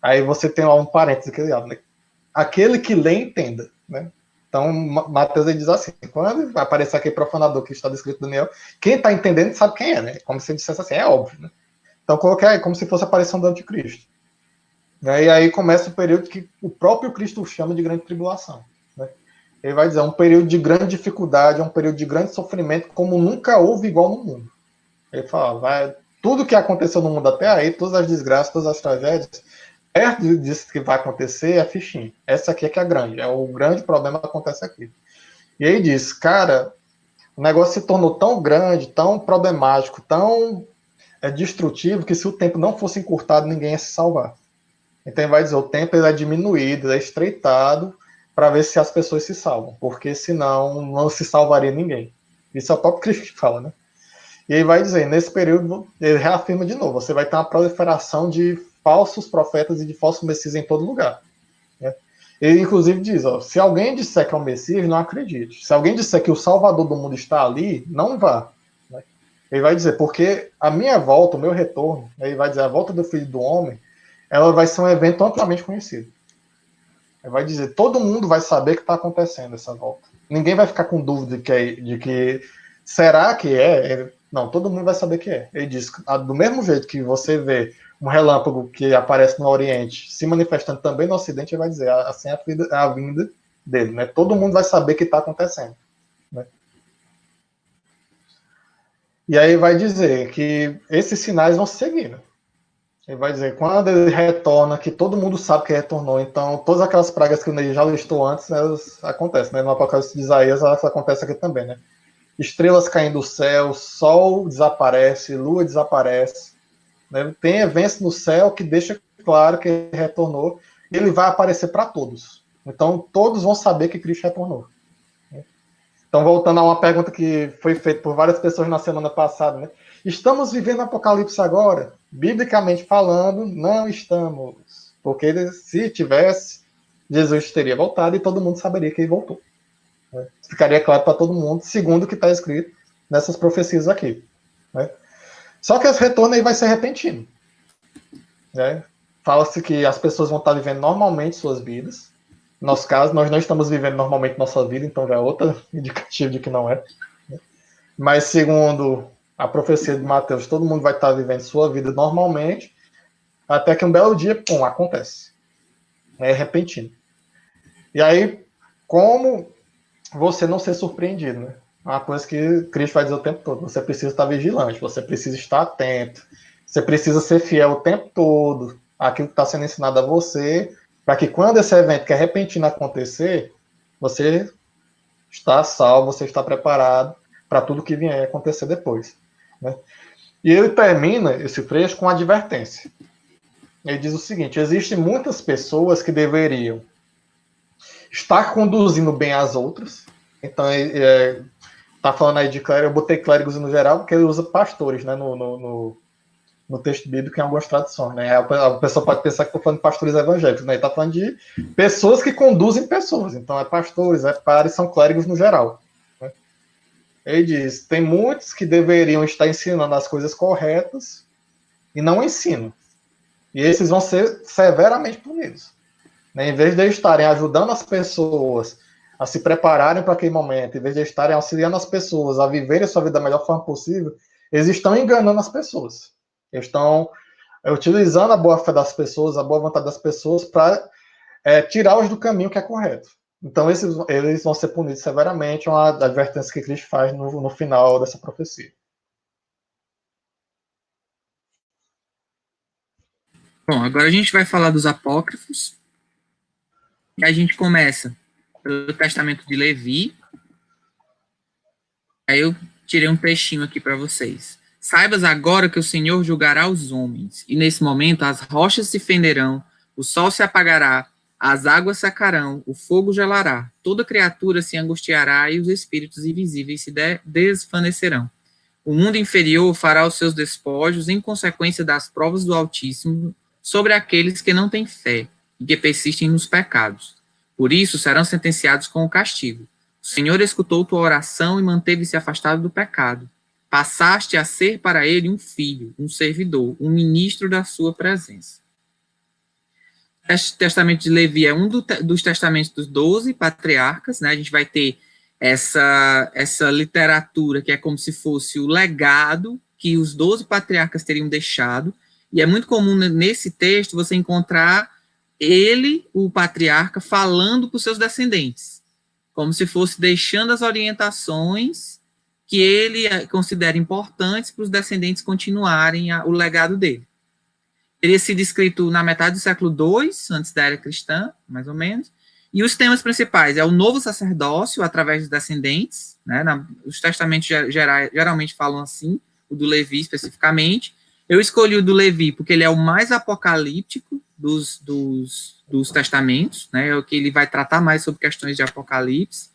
aí você tem lá um parênteses aqui, né? Aquele que lê, entenda, né? Então, Mateus ele diz assim: quando aparecer aquele profanador que está descrito em Daniel, quem está entendendo sabe quem é, né? Como se ele dissesse assim, é óbvio, né? Então, coloquei aí como se fosse a aparição do anticristo. E aí começa o período que o próprio Cristo chama de grande tribulação, né? Ele vai dizer, é um período de grande dificuldade, é um período de grande sofrimento, como nunca houve igual no mundo. Ele fala, tudo que aconteceu no mundo até aí, todas as desgraças, todas as tragédias, perto disso que vai acontecer é fichinha. Essa aqui é que é grande, o grande problema acontece aqui. E aí diz, cara, o negócio se tornou tão grande, tão problemático, tão destrutivo, que se o tempo não fosse encurtado, ninguém ia se salvar. Então ele vai dizer, o tempo ele é diminuído, é estreitado, para ver se as pessoas se salvam, porque senão não se salvaria ninguém. Isso é o próprio Cristo que fala, né? E aí vai dizer, nesse período, ele reafirma de novo, você vai ter uma proliferação de falsos profetas e de falsos messias em todo lugar, né? Ele inclusive diz, se alguém disser que é um Messias, não acredite. Se alguém disser que o Salvador do mundo está ali, não vá, né? Ele vai dizer, porque a minha volta, o meu retorno, ele vai dizer, a volta do Filho do Homem, ela vai ser um evento amplamente conhecido. Ele vai dizer, todo mundo vai saber que está acontecendo essa volta. Ninguém vai ficar com dúvida de que será que é? Não, todo mundo vai saber que é. Ele diz, do mesmo jeito que você vê um relâmpago que aparece no Oriente se manifestando também no Ocidente, ele vai dizer, assim é a vinda dele, né? Todo mundo vai saber que está acontecendo, né? E aí vai dizer que esses sinais vão se seguir, né? Ele vai dizer, quando ele retorna, que todo mundo sabe que retornou, então todas aquelas pragas que ele já listou antes, elas acontecem, né? No Apocalipse de Isaías, elas acontecem aqui também, né? Estrelas caindo do céu, sol desaparece, lua desaparece, né? Tem eventos no céu que deixa claro que ele retornou, e ele vai aparecer para todos. Então todos vão saber que Cristo retornou. Então, voltando a uma pergunta que foi feita por várias pessoas na semana passada, né? Estamos vivendo Apocalipse agora? Biblicamente falando, não estamos. Porque se tivesse, Jesus teria voltado e todo mundo saberia que ele voltou, né? Ficaria claro para todo mundo, segundo o que está escrito nessas profecias aqui, né? Só que esse retorno aí vai ser repentino, né? Fala-se que as pessoas vão estar vivendo normalmente suas vidas. No nosso caso, nós não estamos vivendo normalmente nossa vida, então já é outro indicativo de que não é, né? Mas segundo a profecia de Mateus, todo mundo vai estar vivendo sua vida normalmente, até que um belo dia, pum, acontece. É repentino. E aí, como você não ser surpreendido, né? Uma coisa que Cristo vai dizer o tempo todo, você precisa estar vigilante, você precisa estar atento, você precisa ser fiel o tempo todo àquilo que está sendo ensinado a você, para que quando esse evento que é repentino acontecer, você está salvo, você está preparado para tudo que vier acontecer depois, né? E ele termina esse trecho com uma advertência. Ele diz o seguinte: existem muitas pessoas que deveriam estar conduzindo bem as outras. Então, tá falando aí de clérigos, eu botei clérigos no geral, porque ele usa pastores, né, no texto bíblico em algumas traduções, né? A pessoa pode pensar que estou falando de pastores evangélicos, né? Ele está falando de pessoas que conduzem pessoas. Então, é pastores, é pares, são clérigos no geral, né? Ele diz: tem muitos que deveriam estar ensinando as coisas corretas e não ensinam. E esses vão ser severamente punidos. Né? Em vez de estarem ajudando as pessoas a se prepararem para aquele momento, em vez de estarem auxiliando as pessoas a viverem a sua vida da melhor forma possível, eles estão enganando as pessoas. Eles estão utilizando a boa fé das pessoas, a boa vontade das pessoas para tirá-los do caminho que é correto. Então, eles vão ser punidos severamente, uma advertência que Cristo faz no final dessa profecia. Bom, agora a gente vai falar dos apócrifos. E a gente começa pelo Testamento de Levi. Aí eu tirei um trechinho aqui para vocês. Saibas agora que o Senhor julgará os homens, e nesse momento as rochas se fenderão, o sol se apagará, as águas secarão, o fogo gelará, toda criatura se angustiará e os espíritos invisíveis se desvanecerão. O mundo inferior fará os seus despojos em consequência das provas do Altíssimo sobre aqueles que não têm fé e que persistem nos pecados. Por isso serão sentenciados com o castigo. O Senhor escutou tua oração e manteve-se afastado do pecado. Passaste a ser para ele um filho, um servidor, um ministro da sua presença. O Testamento de Levi é um dos testamentos dos 12 patriarcas, né? A gente vai ter essa literatura que é como se fosse o legado que os 12 patriarcas teriam deixado, e é muito comum nesse texto você encontrar ele, o patriarca, falando com seus descendentes, como se fosse deixando as orientações que ele considera importantes para os descendentes continuarem o legado dele. Teria sido escrito na metade do século II, antes da era cristã, mais ou menos, e os temas principais é o novo sacerdócio através dos descendentes, né? Os testamentos geralmente falam assim, o do Levi especificamente. Eu escolhi o do Levi porque ele é o mais apocalíptico dos testamentos, né? É o que ele vai tratar mais sobre questões de apocalipse.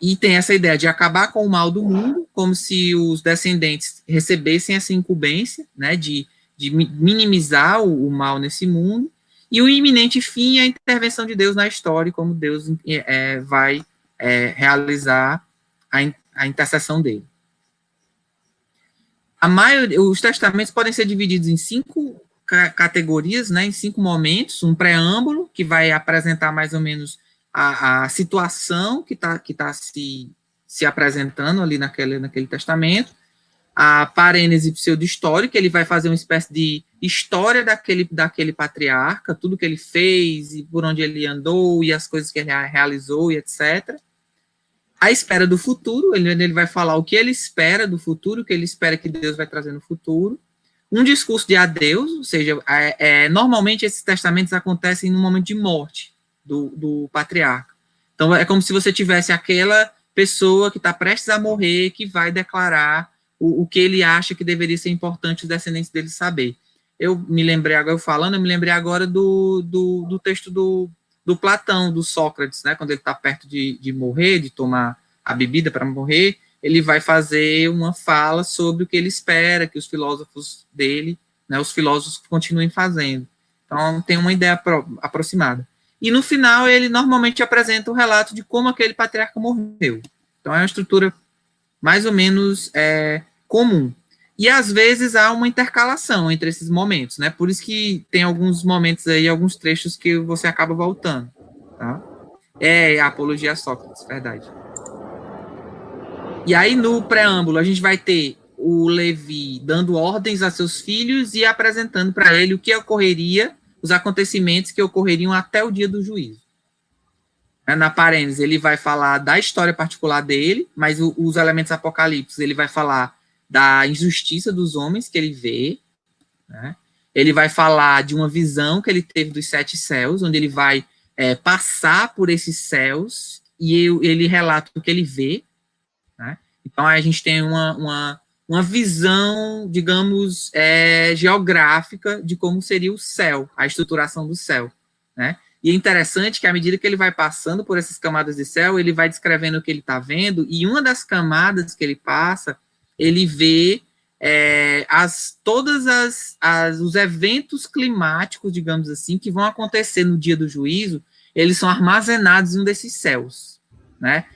E tem essa ideia de acabar com o mal do mundo, como se os descendentes recebessem essa incumbência, né? De minimizar o mal nesse mundo. E o iminente fim é a intervenção de Deus na história, como Deus vai realizar a intercessão dele. Os testamentos podem ser divididos em 5 categorias, né, em 5 momentos. Um preâmbulo, que vai apresentar mais ou menos a situação que tá se apresentando ali naquele testamento. A parênese pseudo-histórica, ele vai fazer uma espécie de história daquele patriarca, tudo que ele fez, e por onde ele andou, e as coisas que ele realizou, e etc. A espera do futuro, ele vai falar o que ele espera do futuro, o que ele espera que Deus vai trazer no futuro. Um discurso de adeus, ou seja, normalmente esses testamentos acontecem no momento de morte do patriarca. Então, é como se você tivesse aquela pessoa que está prestes a morrer, que vai declarar o que ele acha que deveria ser importante os descendentes dele saber. Eu me lembrei agora do texto do Platão, do Sócrates, né, quando ele está perto de morrer, de tomar a bebida para morrer, ele vai fazer uma fala sobre o que ele espera que os filósofos dele, né, os filósofos continuem fazendo. Então, tem uma ideia aproximada. E no final, ele normalmente apresenta o relato de como aquele patriarca morreu. Então, é uma estrutura mais ou menos comum. E, às vezes, há uma intercalação entre esses momentos, né? Por isso que tem alguns momentos aí, alguns trechos que você acaba voltando, tá? É a apologia a Sócrates, verdade. E aí, no preâmbulo, a gente vai ter o Levi dando ordens a seus filhos e apresentando para ele o que ocorreria, os acontecimentos que ocorreriam até o dia do juízo. Na parênese, ele vai falar da história particular dele, mas os elementos apocalípticos, ele vai falar da injustiça dos homens que ele vê, né? Ele vai falar de uma visão que ele teve dos 7 céus, onde ele vai passar por esses céus e ele relata o que ele vê, né? Então, a gente tem uma visão, digamos, geográfica de como seria o céu, a estruturação do céu, né? E é interessante que, à medida que ele vai passando por essas camadas de céu, ele vai descrevendo o que ele está vendo, e uma das camadas que ele passa, ele vê todos os eventos climáticos, digamos assim, que vão acontecer no dia do juízo, eles são armazenados em um desses céus, né?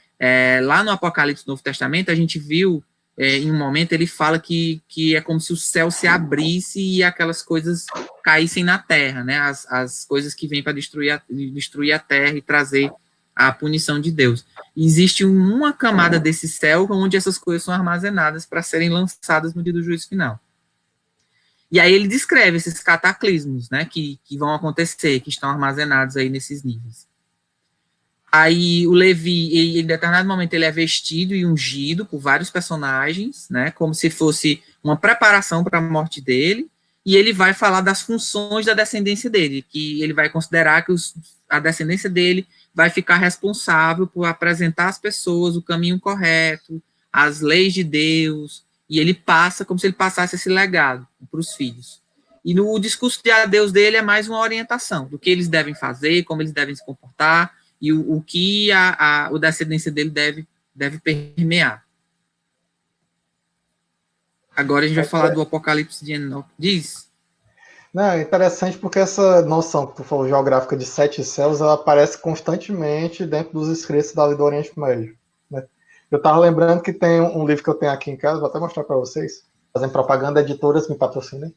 Lá no Apocalipse do Novo Testamento, a gente viu, em um momento, ele fala que é como se o céu se abrisse e aquelas coisas caíssem na terra, né? As coisas que vêm para destruir a terra e trazer a punição de Deus. Existe uma camada desse céu onde essas coisas são armazenadas para serem lançadas no dia do juízo final. E aí ele descreve esses cataclismos, né, que vão acontecer, que estão armazenados aí nesses níveis. Aí o Levi, em determinado momento, ele é vestido e ungido por vários personagens, né, como se fosse uma preparação para a morte dele, e ele vai falar das funções da descendência dele, que ele vai considerar que a descendência dele vai ficar responsável por apresentar às pessoas o caminho correto, as leis de Deus, e ele passa como se ele passasse esse legado para os filhos. E no discurso de adeus dele é mais uma orientação do que eles devem fazer, como eles devem se comportar, e o que a descendência dele deve permear. Agora a gente vai falar do Apocalipse de Enoque. Diz. Não, é interessante porque essa noção que tu falou geográfica de 7 céus, ela aparece constantemente dentro dos escritos da do Oriente Médio. Né? Eu estava lembrando que tem um livro que eu tenho aqui em casa, vou até mostrar para vocês, fazendo propaganda, editoras me patrocinem.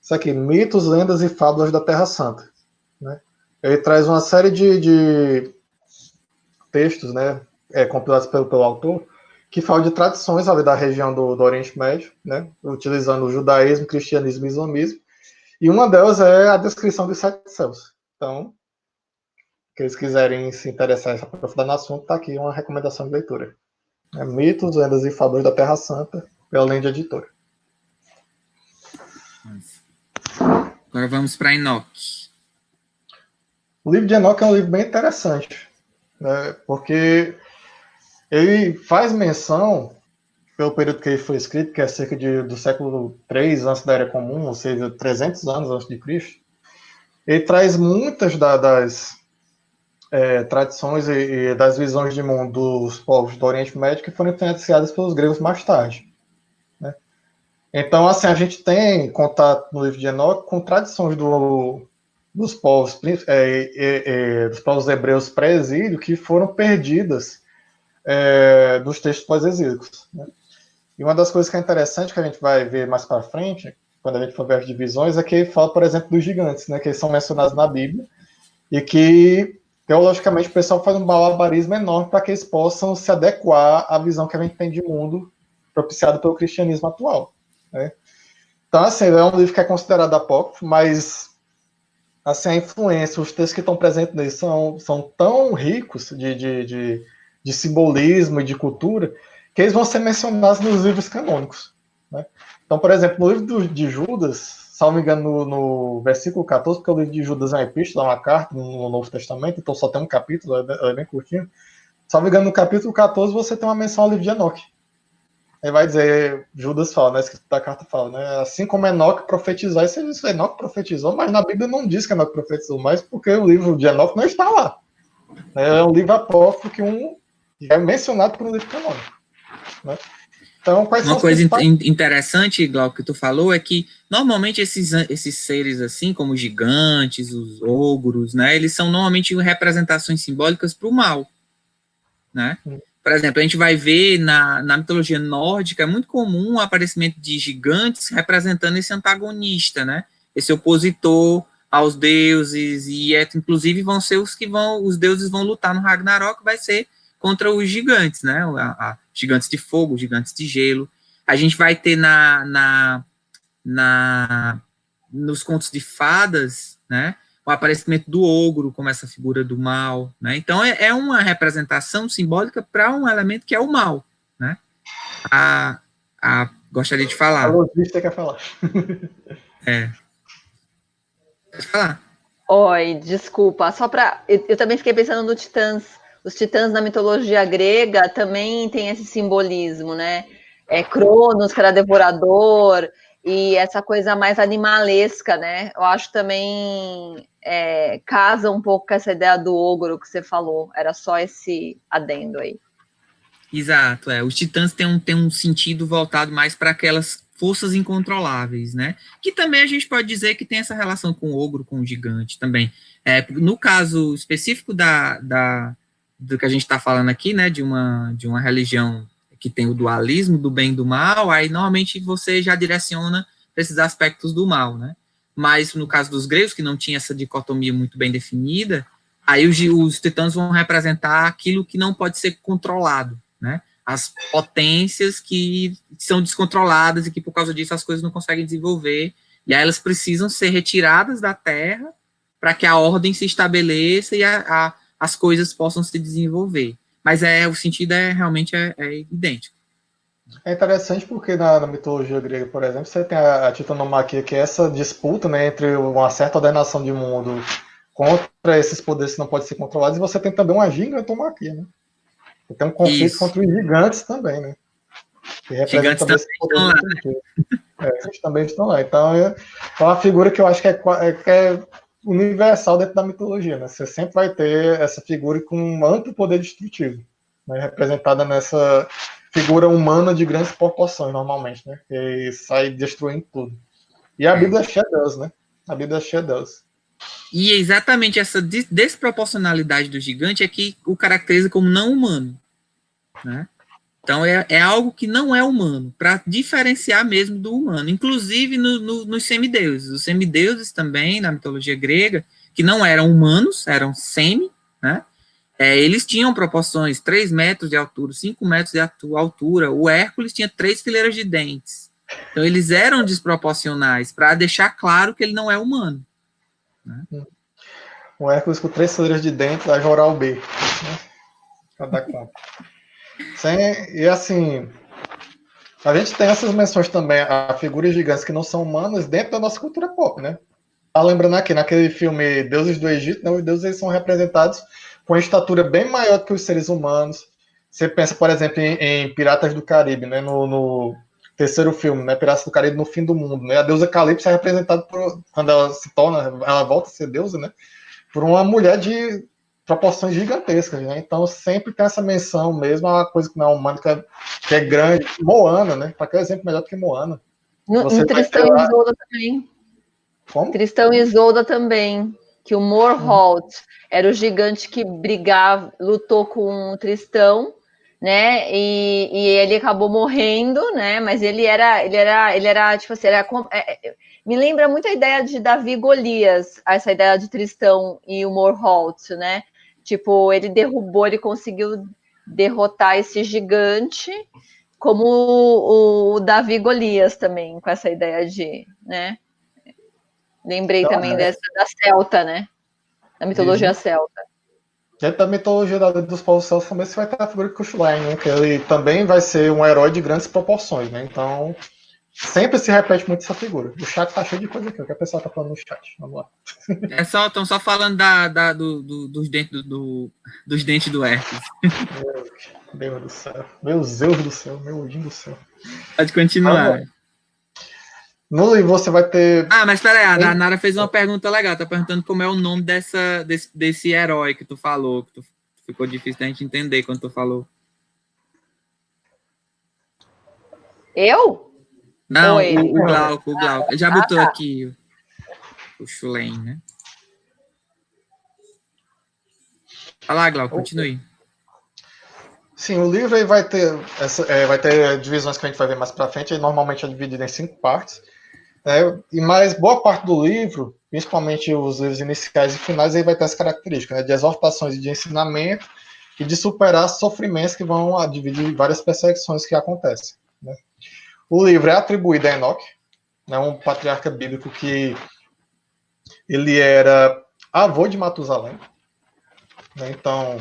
Isso aqui, Mitos, Lendas e Fábulas da Terra Santa. Né? Ele traz uma série de textos, né, compilados pelo autor, que falam de tradições ali da região do Oriente Médio, né, utilizando o judaísmo, cristianismo e islamismo, e uma delas é a descrição dos 7 céus. Então, se eles quiserem se interessar em se aprofundar no assunto, está aqui uma recomendação de leitura. Mitos, Lendas e Fábulas da Terra Santa, pela Lende Editora. Agora vamos para Enoque. O livro de Enoque é um livro bem interessante, né, porque ele faz menção, pelo período que ele foi escrito, que é cerca do século III antes da Era Comum, ou seja, 300 anos antes de Cristo, ele traz muitas das tradições e das visões de mundo dos povos do Oriente Médio que foram influenciadas pelos gregos mais tarde. Né? Então, assim, a gente tem contato no livro de Enoque com tradições dos povos hebreus pré-exílio que foram perdidas dos textos pós-exílicos. Né? E uma das coisas que é interessante, que a gente vai ver mais para frente, quando a gente for ver as divisões, é que ele fala, por exemplo, dos gigantes, né, que eles são mencionados na Bíblia, e que, teologicamente, o pessoal faz um malabarismo enorme para que eles possam se adequar à visão que a gente tem de mundo propiciado pelo cristianismo atual. Né? Então, assim, é um livro que é considerado apócrifo, mas assim, a influência, os textos que estão presentes nele são tão ricos de simbolismo e de cultura, que eles vão ser mencionados nos livros canônicos. Né? Então, por exemplo, no livro de Judas, salvo engano, no versículo 14, porque o livro de Judas é uma epístola, uma carta no Novo Testamento, então só tem um capítulo, é bem curtinho. Salvo engano, no capítulo 14, você tem uma menção ao livro de Enoque. Aí vai dizer, Judas fala, né, escrito da carta fala, né, assim como Enoque profetizou, isso Enoque profetizou, mas na Bíblia não diz que Enoque profetizou mais, porque o livro de Enoque não está lá. É um livro apócrifo que é mencionado por um livro canônico. Né? Então, quais são uma coisa interessante, Glauco, que tu falou, é que normalmente esses seres assim, como os gigantes, os ogros, né, eles são normalmente representações simbólicas para o mal, né? Por exemplo, a gente vai ver na mitologia nórdica, é muito comum o aparecimento de gigantes representando esse antagonista, né? Esse opositor aos deuses, e inclusive vão ser os deuses vão lutar no Ragnarok, vai ser contra os gigantes, né? Gigantes de fogo, gigantes de gelo. A gente vai ter nos contos de fadas, né? O aparecimento do ogro como essa figura do mal, né? Então é uma representação simbólica para um elemento que é o mal, né? Gostaria de falar. A logista quer falar. Pode falar. Oi, desculpa, só para eu também fiquei pensando no Titãs. Os titãs na mitologia grega também tem esse simbolismo, né? Cronos, que era devorador, e essa coisa mais animalesca, né? Eu acho também casa um pouco com essa ideia do ogro que você falou. Era só esse adendo aí. Exato, os titãs têm um sentido voltado mais para aquelas forças incontroláveis, né? Que também a gente pode dizer que tem essa relação com o ogro, com o gigante também. No caso específico do que a gente está falando aqui, né, de uma religião que tem o dualismo do bem e do mal, aí normalmente você já direciona esses aspectos do mal, né? Mas no caso dos gregos, que não tinha essa dicotomia muito bem definida, aí os titãs vão representar aquilo que não pode ser controlado, né? As potências que são descontroladas e que por causa disso as coisas não conseguem desenvolver, e aí elas precisam ser retiradas da Terra para que a ordem se estabeleça e as coisas possam se desenvolver. Mas o sentido realmente é idêntico. É interessante porque na mitologia grega, por exemplo, você tem a titanomaquia, que é essa disputa, né, entre uma certa ordenação de mundo contra esses poderes que não podem ser controlados, e você tem também uma gigantomaquia, né? Você tem um conflito Isso. contra os gigantes também, né? Que representa também esse poder destrutivo. Eles também estão lá. Então é uma figura que eu acho que é universal dentro da mitologia, né? Você sempre vai ter essa figura com um amplo poder destrutivo, né? Representada nessa figura humana de grandes proporções, normalmente, né? Que sai destruindo tudo. E a Bíblia é cheia delas, né? A Bíblia é cheia delas. E exatamente essa desproporcionalidade do gigante é que o caracteriza como não humano, né? Então é algo que não é humano, para diferenciar mesmo do humano, inclusive nos semideuses. Os semideuses também, na mitologia grega, que não eram humanos, eram semi, né? Eles tinham proporções 3 metros de altura, 5 metros de altura. O Hércules tinha 3 fileiras de dentes. Então eles eram desproporcionais, para deixar claro que ele não é humano, né? O Hércules com 3 fileiras de dentes, a Joral B, né? Pra dar conta. E assim, a gente tem essas menções também a figuras gigantes que não são humanas dentro da nossa cultura pop, né? Tá lembrando aqui, naquele filme Deuses do Egito, né, os deuses eles são representados com uma estatura bem maior do que os seres humanos. Você pensa, por exemplo, em Piratas do Caribe, né, no terceiro filme, né, Piratas do Caribe no Fim do Mundo, né? A deusa Calypso é representada quando ela volta a ser deusa, né, por uma mulher de proporções gigantescas, né? Então sempre tem essa menção mesmo a uma coisa que não é humana, que é grande. Moana, né? Para que exemplo melhor do que Moana? No Tristão e Isolda também. Como? Tristão e Isolda também. Que o Morholt era o gigante que lutou com o Tristão, né? E ele acabou morrendo, né? Mas ele era tipo assim, me lembra muito a ideia de Davi e Golias, essa ideia de Tristão e o Morholt, né? Tipo, ele conseguiu derrotar esse gigante, como o Davi e Golias também, com essa ideia de, né? Lembrei Então, também da celta, né? Da mitologia celta. Dentro da mitologia dos povos celtas também você vai ter a figura de Cuchulainn, né? Que ele também vai ser um herói de grandes proporções, né? Então, sempre se repete muito essa figura. O chat tá cheio de coisa aqui, o que a pessoa tá falando no chat. Vamos lá. Estão só falando dos dentes do Hércules. Meu Deus do céu. Meu Zeus do céu. Meu Odin do céu. Pode continuar. No livro você vai ter... mas peraí, a Nara fez uma pergunta legal. Tá perguntando como é o nome desse herói que tu falou. Que ficou difícil da gente entender quando tu falou. Eu? Não, o Glauco. Ele já botou aqui o Chulainn, né? Vai lá, Glauco, continue. Sim, o livro aí vai ter divisões que a gente vai ver mais pra frente. Normalmente é dividido em 5 partes. Mas boa parte do livro, principalmente os livros iniciais e finais, aí vai ter as características, né, de exortações e de ensinamento e de superar sofrimentos que vão dividir várias perseguições que acontecem, né. O livro é atribuído a Enoque, né, um patriarca bíblico que ele era avô de Matusalém, né, então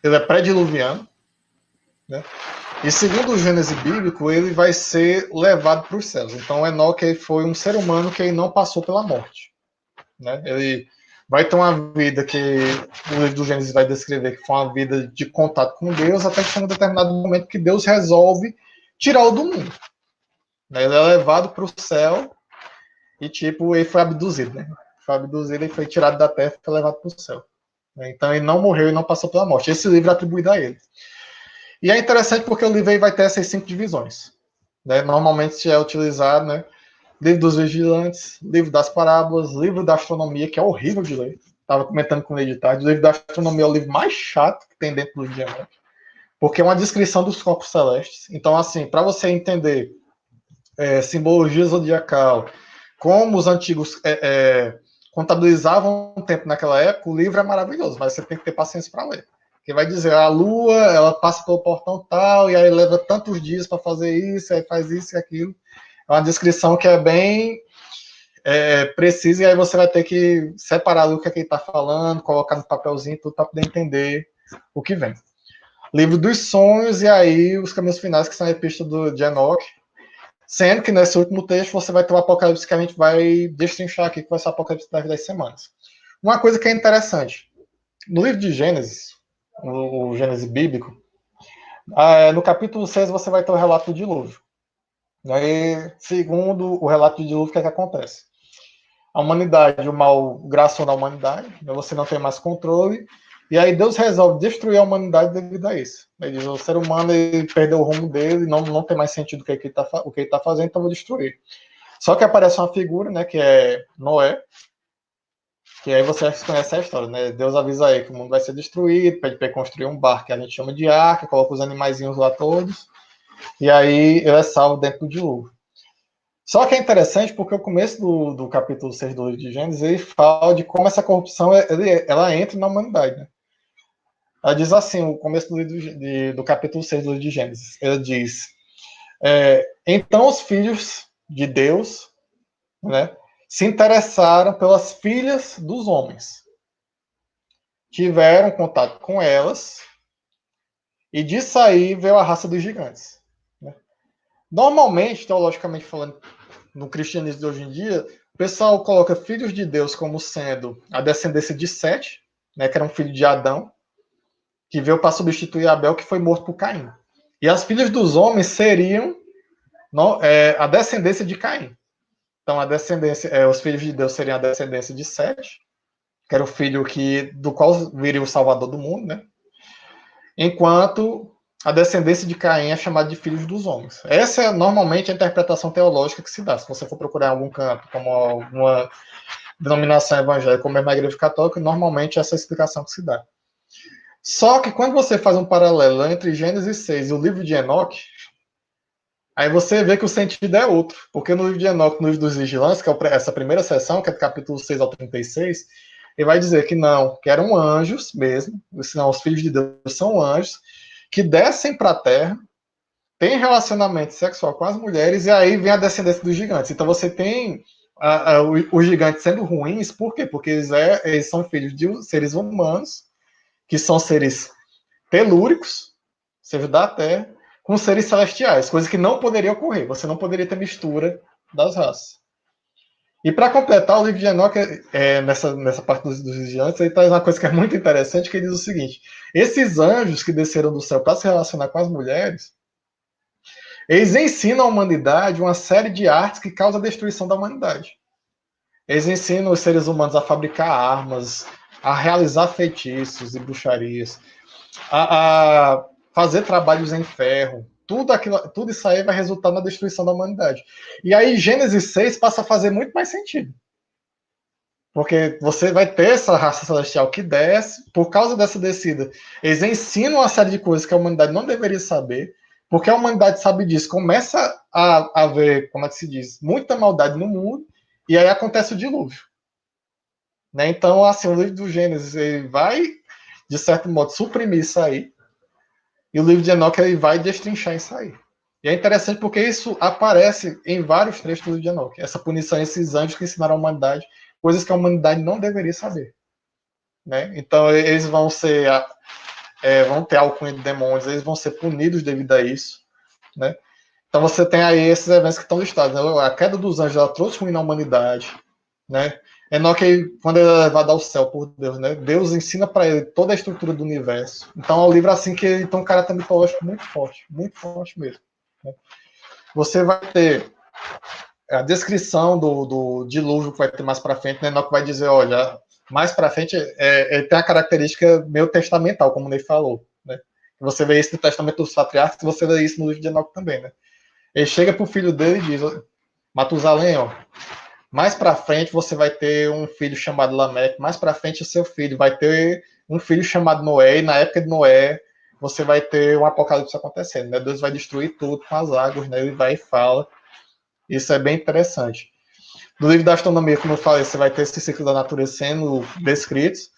ele é pré-diluviano, né. E segundo o Gênesis bíblico, ele vai ser levado para os céus. Então, Enoque foi um ser humano que não passou pela morte, né? Ele vai ter uma vida que o livro do Gênesis vai descrever que foi uma vida de contato com Deus, até que chega um determinado momento que Deus resolve tirá-lo do mundo, né? Ele é levado para o céu e, ele foi abduzido, né? Foi abduzido e foi tirado da terra e foi levado para o céu. Então, ele não morreu e não passou pela morte. Esse livro é atribuído a ele. E é interessante porque o livro aí vai ter essas 5 divisões, né? Normalmente é utilizado, né? Livro dos Vigilantes, livro das Parábolas, livro da Astronomia, que é horrível de ler. estava comentando com ele de tarde, o livro da astronomia é o livro mais chato que tem dentro do livro de Enoch, porque é uma descrição dos corpos celestes. Então, assim, para você entender simbologia zodiacal, como os antigos contabilizavam o tempo naquela época, o livro é maravilhoso, mas você tem que ter paciência para ler. Porque vai dizer, a Lua, ela passa pelo portão tal, e aí leva tantos dias para fazer isso, aí faz isso e aquilo. É uma descrição que é bem precisa, e aí você vai ter que separar o que é que ele está falando, colocar no papelzinho, tudo para poder entender o que vem. Livro dos sonhos, e aí os caminhos finais, que são a epístola de Enoch, sendo que nesse último texto você vai ter o Apocalipse que a gente vai destrinchar aqui, que vai ser o Apocalipse das 10 semanas. Uma coisa que é interessante, no livro de Gênesis, o Gênesis bíblico, no capítulo 6 você vai ter o relato do dilúvio. E aí, segundo o relato do dilúvio, o que é que acontece? A humanidade, o mal graçou na humanidade, você não tem mais controle, e aí Deus resolve destruir a humanidade devido a isso. Ele diz, o ser humano ele perdeu o rumo dele, não tem mais sentido o que ele está fazendo, então vou destruir. Só que aparece uma figura, né, que é Noé, que aí você conhece a história, né? Deus avisa aí que o mundo vai ser destruído, pede para ele construir um barco que a gente chama de arca, coloca os animaizinhos lá todos, e aí ele é salvo dentro do dilúvio. Só que é interessante porque o começo do capítulo 6 do livro de Gênesis, ele fala de como essa corrupção ela entra na humanidade, né? Ela diz assim, o começo do capítulo 6 do livro de Gênesis, ela diz, então os filhos de Deus, né, se interessaram pelas filhas dos homens, tiveram contato com elas, e disso aí veio a raça dos gigantes. Né? Normalmente, teologicamente falando, no cristianismo de hoje em dia, o pessoal coloca filhos de Deus como sendo a descendência de Sete, né, que era um filho de Adão, que veio para substituir Abel, que foi morto por Caim. E as filhas dos homens seriam a descendência de Caim. Então, a descendência, os filhos de Deus seriam a descendência de Sete, que era o filho do qual viria o Salvador do mundo, né? Enquanto a descendência de Caim é chamada de filhos dos homens. Essa é normalmente a interpretação teológica que se dá. Se você for procurar em algum canto, como alguma denominação evangélica, como é na Igreja Católica, normalmente essa é a explicação que se dá. Só que quando você faz um paralelo entre Gênesis 6 e o livro de Enoque, aí você vê que o sentido é outro. Porque no livro de Enoque, no livro dos vigilantes, que é essa primeira seção, que é do capítulo 6 ao 36, ele vai dizer que não, que eram anjos mesmo, senão os filhos de Deus são anjos, que descem para a terra, têm relacionamento sexual com as mulheres, e aí vem a descendência dos gigantes. Então você tem os gigantes sendo ruins, por quê? Porque eles são filhos de seres humanos, que são seres telúricos, seres da terra, com seres celestiais, coisa que não poderia ocorrer. Você não poderia ter mistura das raças. E para completar, o livro de Enoque, nessa parte dos vigilantes, ele traz uma coisa que é muito interessante, que ele diz o seguinte: esses anjos que desceram do céu para se relacionar com as mulheres, eles ensinam à humanidade uma série de artes que causam a destruição da humanidade. Eles ensinam os seres humanos a fabricar armas, a realizar feitiços e bruxarias, a fazer trabalhos em ferro. Tudo isso aí vai resultar na destruição da humanidade. E aí Gênesis 6 passa a fazer muito mais sentido. Porque você vai ter essa raça celestial que desce, por causa dessa descida. Eles ensinam uma série de coisas que a humanidade não deveria saber, porque a humanidade sabe disso. Começa a haver, como é que se diz, muita maldade no mundo, e aí acontece o dilúvio. Né? Então, assim, o livro do Gênesis ele vai, de certo modo, suprimir isso aí, e o livro de Enoque ele vai destrinchar isso aí. E é interessante porque isso aparece em vários trechos do livro de Enoque. Essa punição, esses anjos que ensinaram a humanidade coisas que a humanidade não deveria saber. Né? Então, eles vão ter alcunha de demônios, eles vão ser punidos devido a isso. Né? Então, você tem aí esses eventos que estão listados. Né? A queda dos anjos ela trouxe ruim na humanidade. Né? Enoque, quando ele é levado ao céu por Deus, né? Deus ensina para ele toda a estrutura do universo. Então é um livro assim que ele tem um caráter mitológico muito forte mesmo. Né? Você vai ter a descrição do dilúvio que vai ter mais para frente, né? Enoque vai dizer, olha, mais para frente ele tem a característica meio testamental, como ele falou. Né? Você vê isso no Testamento dos Patriarcas, você vê isso no livro de Enoque também. Né? Ele chega para o filho dele e diz, Matusalém, ó, Mais para frente você vai ter um filho chamado Lameque, mais para frente o seu filho vai ter um filho chamado Noé, e na época de Noé você vai ter um apocalipse acontecendo, né? Deus vai destruir tudo com as águas, né? Ele vai e fala. Isso é bem interessante. No livro da astronomia, como eu falei, você vai ter esse ciclo da natureza sendo descritos.